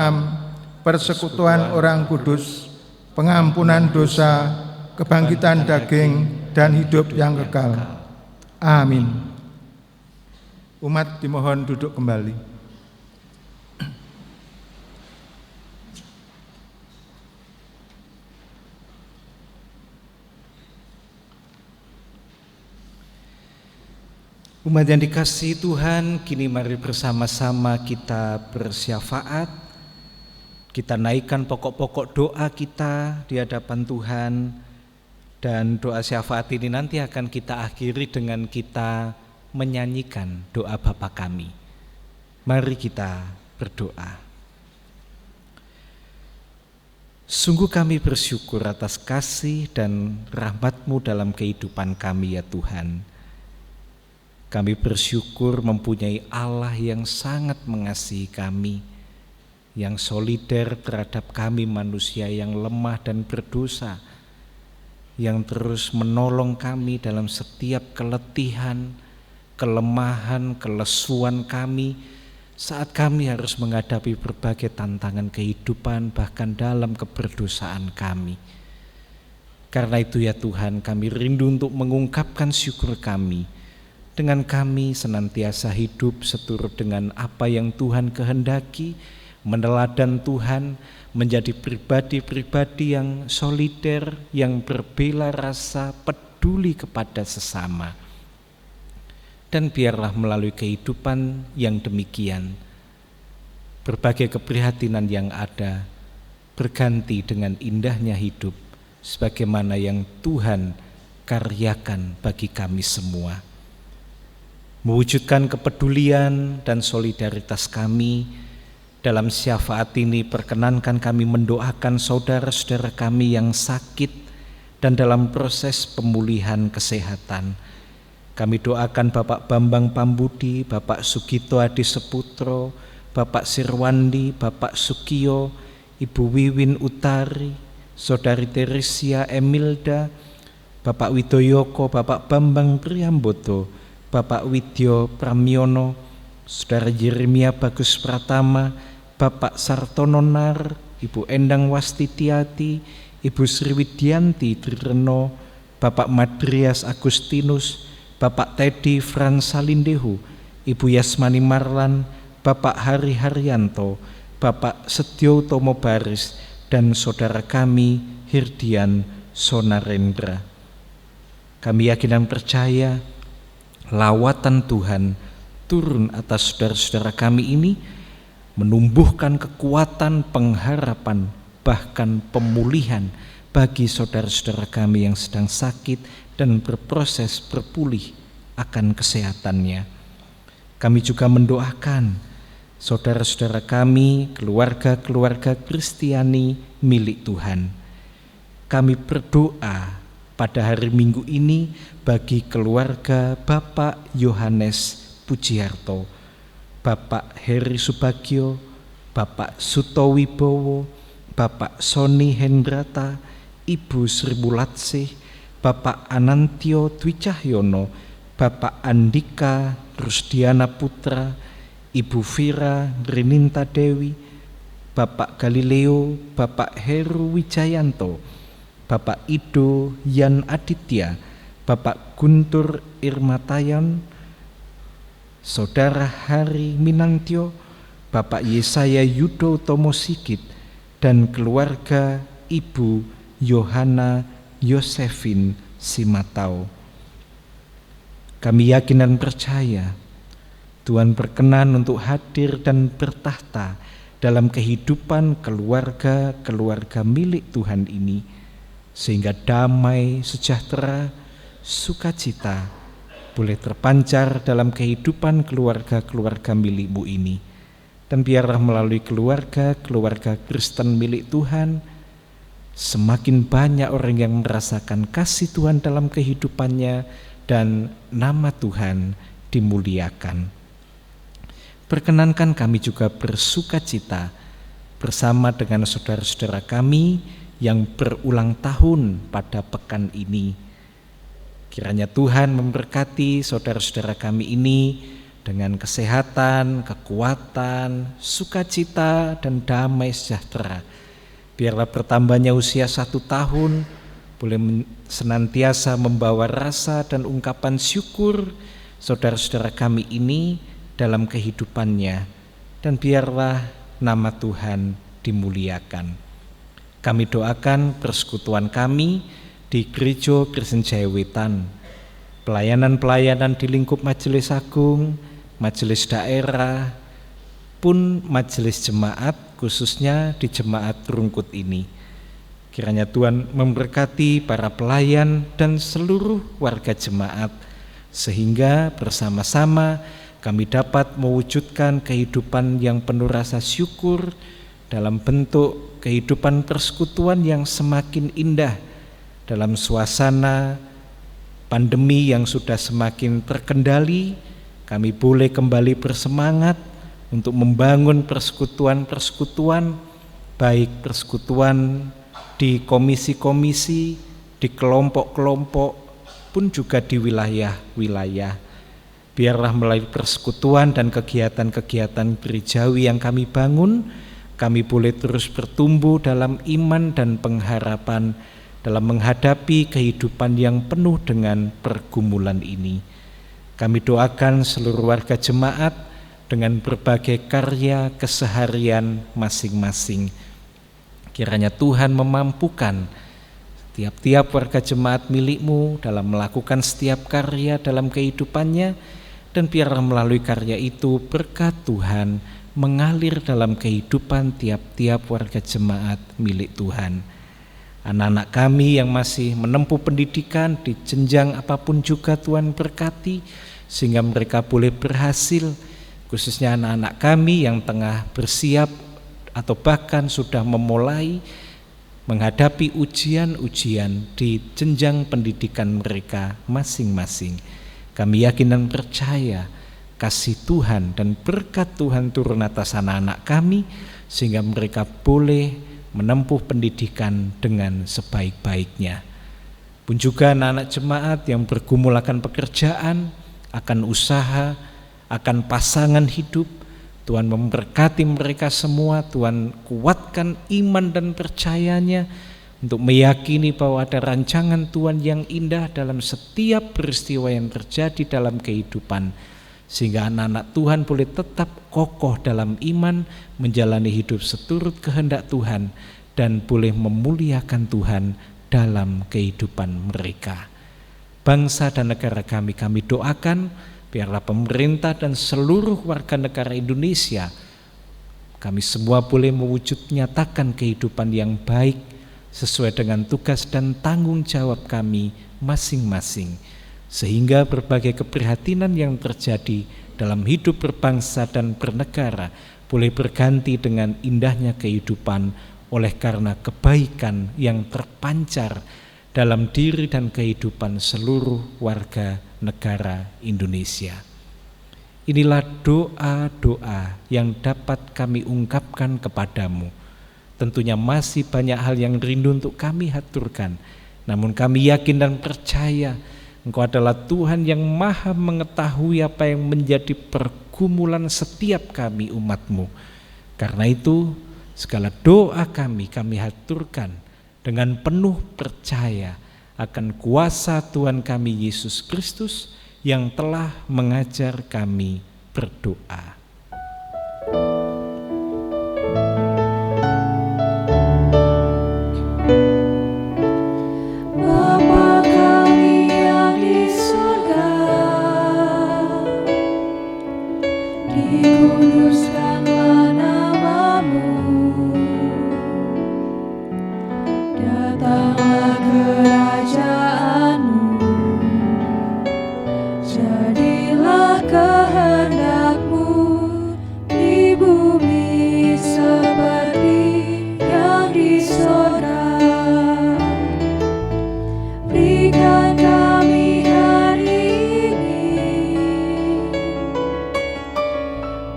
persekutuan orang kudus, pengampunan dosa, kebangkitan daging, dan hidup yang kekal. Amin. Umat dimohon duduk kembali. Umat yang dikasihi Tuhan, kini mari bersama-sama kita bersyafaat. Kita naikkan pokok-pokok doa kita di hadapan Tuhan. Dan doa syafaat ini nanti akan kita akhiri dengan kita menyanyikan doa Bapa kami. Mari kita berdoa. Sungguh kami bersyukur atas kasih dan rahmat-Mu dalam kehidupan kami ya Tuhan. Kami bersyukur mempunyai Allah yang sangat mengasihi kami, yang solider terhadap kami manusia yang lemah dan berdosa, yang terus menolong kami dalam setiap keletihan, kelemahan, kelesuan kami, saat kami harus menghadapi berbagai tantangan kehidupan, bahkan dalam keberdosaan kami. Karena itu ya Tuhan, kami rindu untuk mengungkapkan syukur kami, dengan kami senantiasa hidup seturut dengan apa yang Tuhan kehendaki, meneladan Tuhan, menjadi pribadi-pribadi yang solider, yang berbela rasa, peduli kepada sesama. Dan biarlah melalui kehidupan yang demikian, berbagai keprihatinan yang ada berganti dengan indahnya hidup, sebagaimana yang Tuhan karyakan bagi kami semua. Mewujudkan kepedulian dan solidaritas kami dalam syafaat ini perkenankan kami mendoakan saudara-saudara kami yang sakit dan dalam proses pemulihan kesehatan. Kami doakan Bapak Bambang Pambudi, Bapak Sugito Adi Seputro, Bapak Sirwandi, Bapak Sukiyo, Ibu Wiwin Utari, Saudari Teresia Emilda, Bapak Widoyoko, Bapak Bambang Priambodo, Bapak Widyo Pramyono, Saudara Yeremia Bagus Pratama, Bapak Sartono Nar, Ibu Endang Wastitiati, Ibu Sriwidianti Trireno, Bapak Madrias Agustinus, Bapak Teddy Frans Salindehu, Ibu Yasmani Marlan, Bapak Hari Haryanto, Bapak Setio Tomo Baris, dan saudara kami Hirdian Sonarendra. Kami yakin dan percaya lawatan Tuhan turun atas saudara-saudara kami ini, menumbuhkan kekuatan, pengharapan, bahkan pemulihan bagi saudara-saudara kami yang sedang sakit dan berproses berpulih akan kesehatannya. Kami juga mendoakan saudara-saudara kami, keluarga-keluarga Kristiani milik Tuhan. Kami berdoa pada hari Minggu ini bagi keluarga Bapak Yohanes Pujiarto, Bapak Heri Subagio, Bapak Suto Wibowo, Bapak Soni Hendrata, Ibu Sri Bulatsih, Bapak Anantio Dwi Cahyono, Bapak Andika Rusdiana Putra, Ibu Vira Rininta Dewi, Bapak Galileo, Bapak Heru Wijayanto, Bapak Ido Yan Aditya, Bapak Guntur Irmatayan, Saudara Hari Minantio, Bapak Yesaya Yudo Tomo Sigit, dan keluarga Ibu Yohana Yosefin Simatau. Kami yakin dan percaya Tuhan berkenan untuk hadir dan bertahta dalam kehidupan keluarga-keluarga milik Tuhan ini, sehingga damai, sejahtera, sukacita boleh terpancar dalam kehidupan keluarga-keluarga milik-Mu ini. Dan biarlah melalui keluarga-keluarga Kristen milik Tuhan, semakin banyak orang yang merasakan kasih Tuhan dalam kehidupannya dan nama Tuhan dimuliakan. Perkenankan kami juga bersukacita bersama dengan saudara-saudara kami yang berulang tahun pada pekan ini. Kiranya Tuhan memberkati saudara-saudara kami ini dengan kesehatan, kekuatan, sukacita, dan damai sejahtera. Biarlah bertambahnya usia 1 tahun boleh senantiasa membawa rasa dan ungkapan syukur saudara-saudara kami ini dalam kehidupannya, dan biarlah nama Tuhan dimuliakan. Kami doakan persekutuan kami di Gereja Kristen Jaya Wetan, pelayanan-pelayanan di lingkup Majelis Agung, Majelis Daerah, pun Majelis Jemaat, khususnya di Jemaat Rungkut ini. Kiranya Tuhan memberkati para pelayan dan seluruh warga jemaat, sehingga bersama-sama kami dapat mewujudkan kehidupan yang penuh rasa syukur dalam bentuk kehidupan persekutuan yang semakin indah dalam suasana pandemi yang sudah semakin terkendali. Kami boleh kembali bersemangat untuk membangun persekutuan-persekutuan, baik persekutuan di komisi-komisi, di kelompok-kelompok, pun juga di wilayah-wilayah. Biarlah melalui persekutuan dan kegiatan-kegiatan gerejawi yang kami bangun, kami boleh terus bertumbuh dalam iman dan pengharapan dalam menghadapi kehidupan yang penuh dengan pergumulan ini. Kami doakan seluruh warga jemaat dengan berbagai karya keseharian masing-masing. Kiranya Tuhan memampukan tiap-tiap warga jemaat milik-Mu dalam melakukan setiap karya dalam kehidupannya, dan biarlah melalui karya itu berkat Tuhan mengalir dalam kehidupan tiap-tiap warga jemaat milik Tuhan. Anak-anak kami yang masih menempuh pendidikan di jenjang apapun juga Tuhan berkati, sehingga mereka boleh berhasil, khususnya anak-anak kami yang tengah bersiap atau bahkan sudah memulai menghadapi ujian-ujian di jenjang pendidikan mereka masing-masing. Kami yakin dan percaya kasih Tuhan dan berkat Tuhan turun atas anak-anak kami sehingga mereka boleh menempuh pendidikan dengan sebaik-baiknya. Pun juga anak-anak jemaat yang bergumul akan pekerjaan, akan usaha, akan pasangan hidup, Tuhan memberkati mereka semua. Tuhan kuatkan iman dan percayanya untuk meyakini bahwa ada rancangan Tuhan yang indah dalam setiap peristiwa yang terjadi dalam kehidupan, sehingga anak-anak Tuhan boleh tetap kokoh dalam iman, menjalani hidup seturut kehendak Tuhan, dan boleh memuliakan Tuhan dalam kehidupan mereka. Bangsa dan negara kami doakan, biarlah pemerintah dan seluruh warga negara Indonesia, kami semua boleh mewujud nyatakan kehidupan yang baik sesuai dengan tugas dan tanggung jawab kami masing-masing, sehingga berbagai keprihatinan yang terjadi dalam hidup berbangsa dan bernegara boleh berganti dengan indahnya kehidupan oleh karena kebaikan yang terpancar dalam diri dan kehidupan seluruh warga negara Indonesia. Inilah doa-doa yang dapat kami ungkapkan kepadamu. Tentunya masih banyak hal yang rindu untuk kami haturkan, namun kami yakin dan percaya Engkau adalah Tuhan yang maha mengetahui apa yang menjadi pergumulan setiap kami umat-Mu. Karena itu segala doa kami haturkan dengan penuh percaya akan kuasa Tuhan kami Yesus Kristus yang telah mengajar kami berdoa. Bapa kami yang di surga, dikuduskanlah nama-Mu, datanglah kerajaan-Mu, jadilah kehendak-Mu di bumi seperti yang di surga. Berikan kami hari ini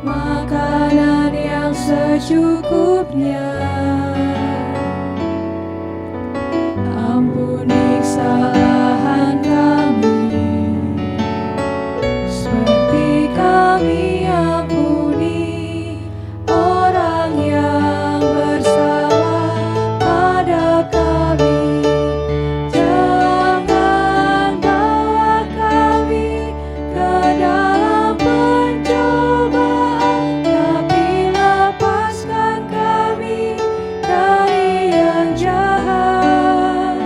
makanan yang secukupnya. Ampuni kesalahan kami, seperti kami ampuni orang yang bersalah pada kami. Jangan bawa kami ke dalam pencobaan, tapi lepaskan kami dari yang jahat.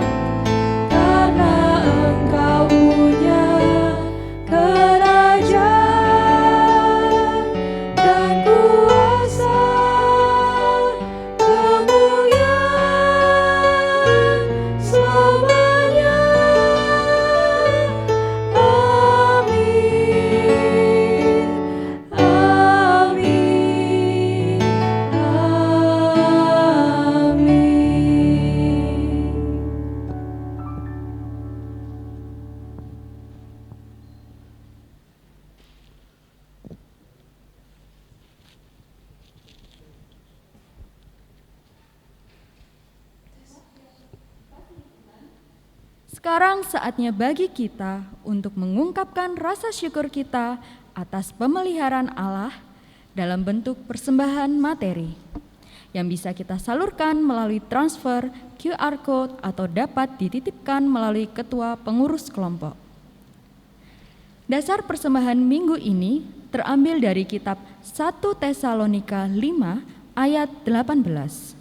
Karena Engkau punya kerajaan dan kuasa, kemuliaan selamanya. Amin. Amin. Amin. Sekarang saatnya bagi kita untuk mengungkapkan rasa syukur kita atas pemeliharaan Allah dalam bentuk persembahan materi yang bisa kita salurkan melalui transfer, QR Code, atau dapat dititipkan melalui ketua pengurus kelompok. Dasar persembahan minggu ini terambil dari kitab 1 Tesalonika 5 ayat 18.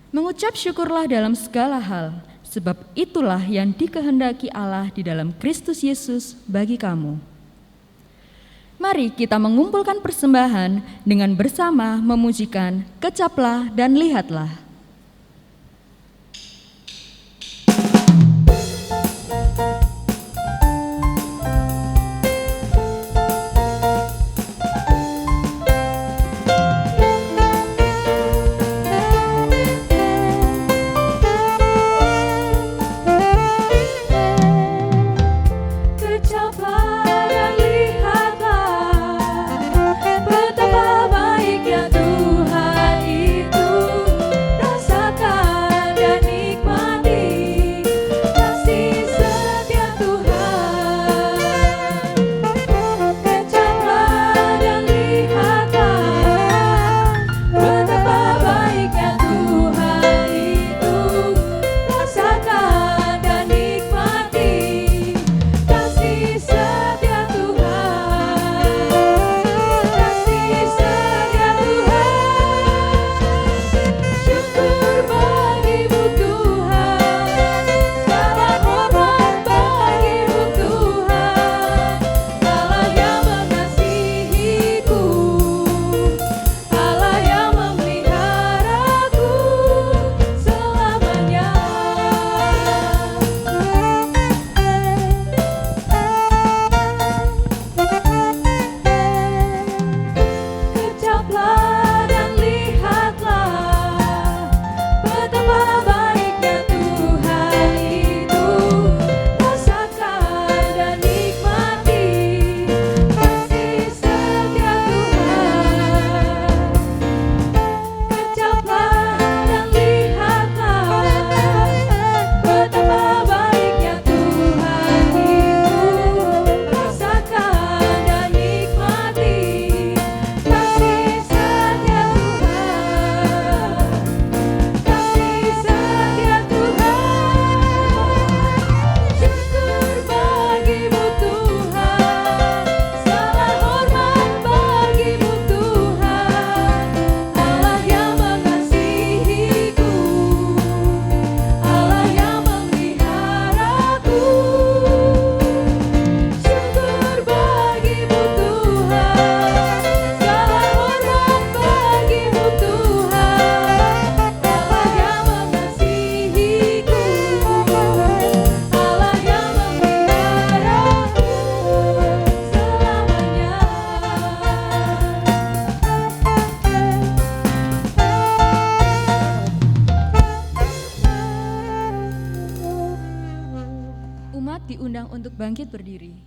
Mengucap syukurlah dalam segala hal, sebab itulah yang dikehendaki Allah di dalam Kristus Yesus bagi kamu. Mari kita mengumpulkan persembahan dengan bersama memujikan Kecaplah dan Lihatlah. Umat diundang untuk bangkit berdiri.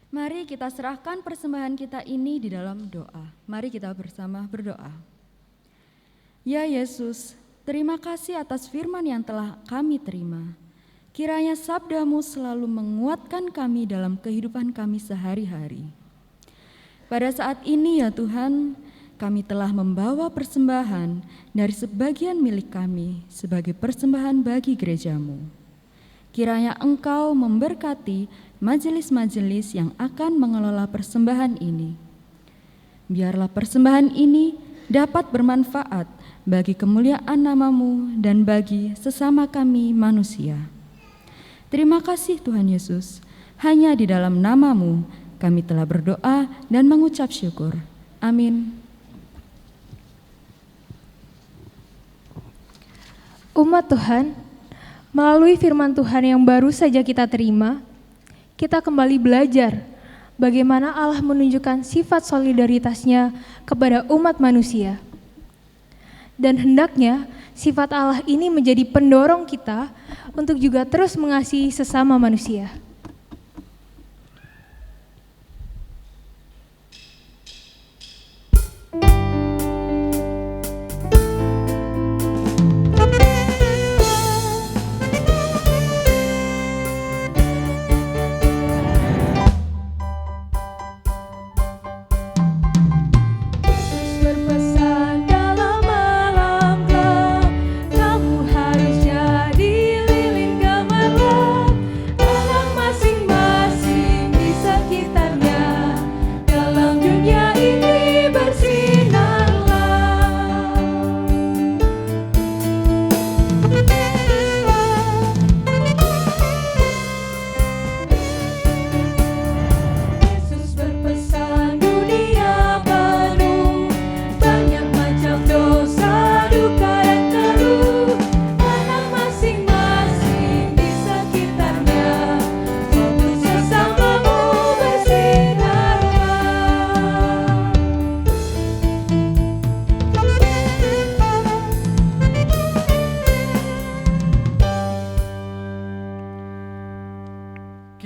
Mari kita serahkan persembahan kita ini di dalam doa. Mari kita bersama berdoa. Ya Yesus, terima kasih atas firman yang telah kami terima. Kiranya sabda-Mu selalu menguatkan kami dalam kehidupan kami sehari-hari. Pada saat ini ya Tuhan, kami telah membawa persembahan dari sebagian milik kami sebagai persembahan bagi gereja-Mu. Kiranya Engkau memberkati majelis-majelis yang akan mengelola persembahan ini. Biarlah persembahan ini dapat bermanfaat bagi kemuliaan nama-Mu dan bagi sesama kami manusia. Terima kasih Tuhan Yesus, hanya di dalam nama-Mu kami telah berdoa dan mengucap syukur. Amin. Umat Tuhan, melalui firman Tuhan yang baru saja kita terima, kita kembali belajar bagaimana Allah menunjukkan sifat solidaritasnya kepada umat manusia. Dan hendaknya sifat Allah ini menjadi pendorong kita untuk juga terus mengasihi sesama manusia.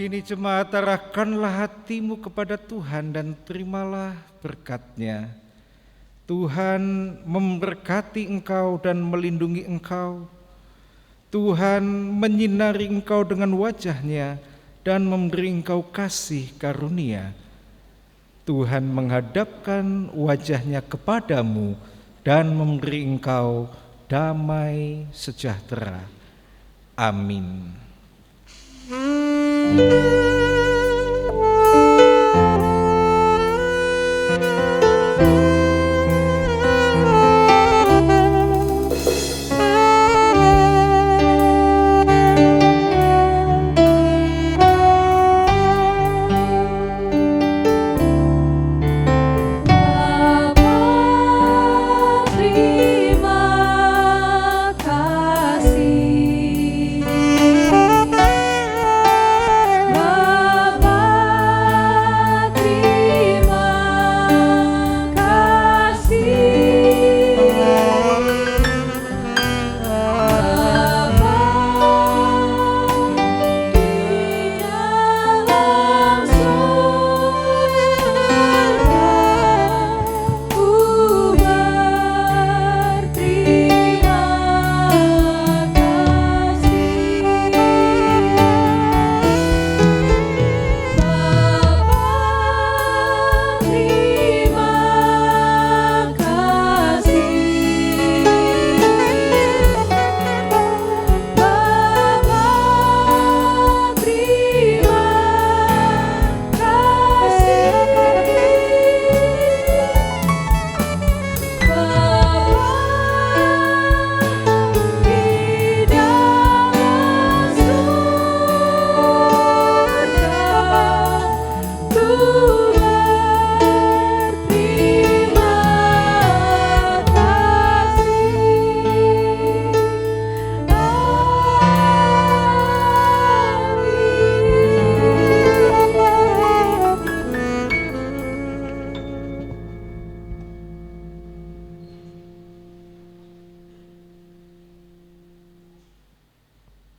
Kini jemaat, arahkanlah hatimu kepada Tuhan dan terimalah berkat-Nya. Tuhan memberkati engkau dan melindungi engkau. Tuhan menyinari engkau dengan wajah-Nya dan memberi engkau kasih karunia. Tuhan menghadapkan wajah-Nya kepadamu dan memberi engkau damai sejahtera. Amin.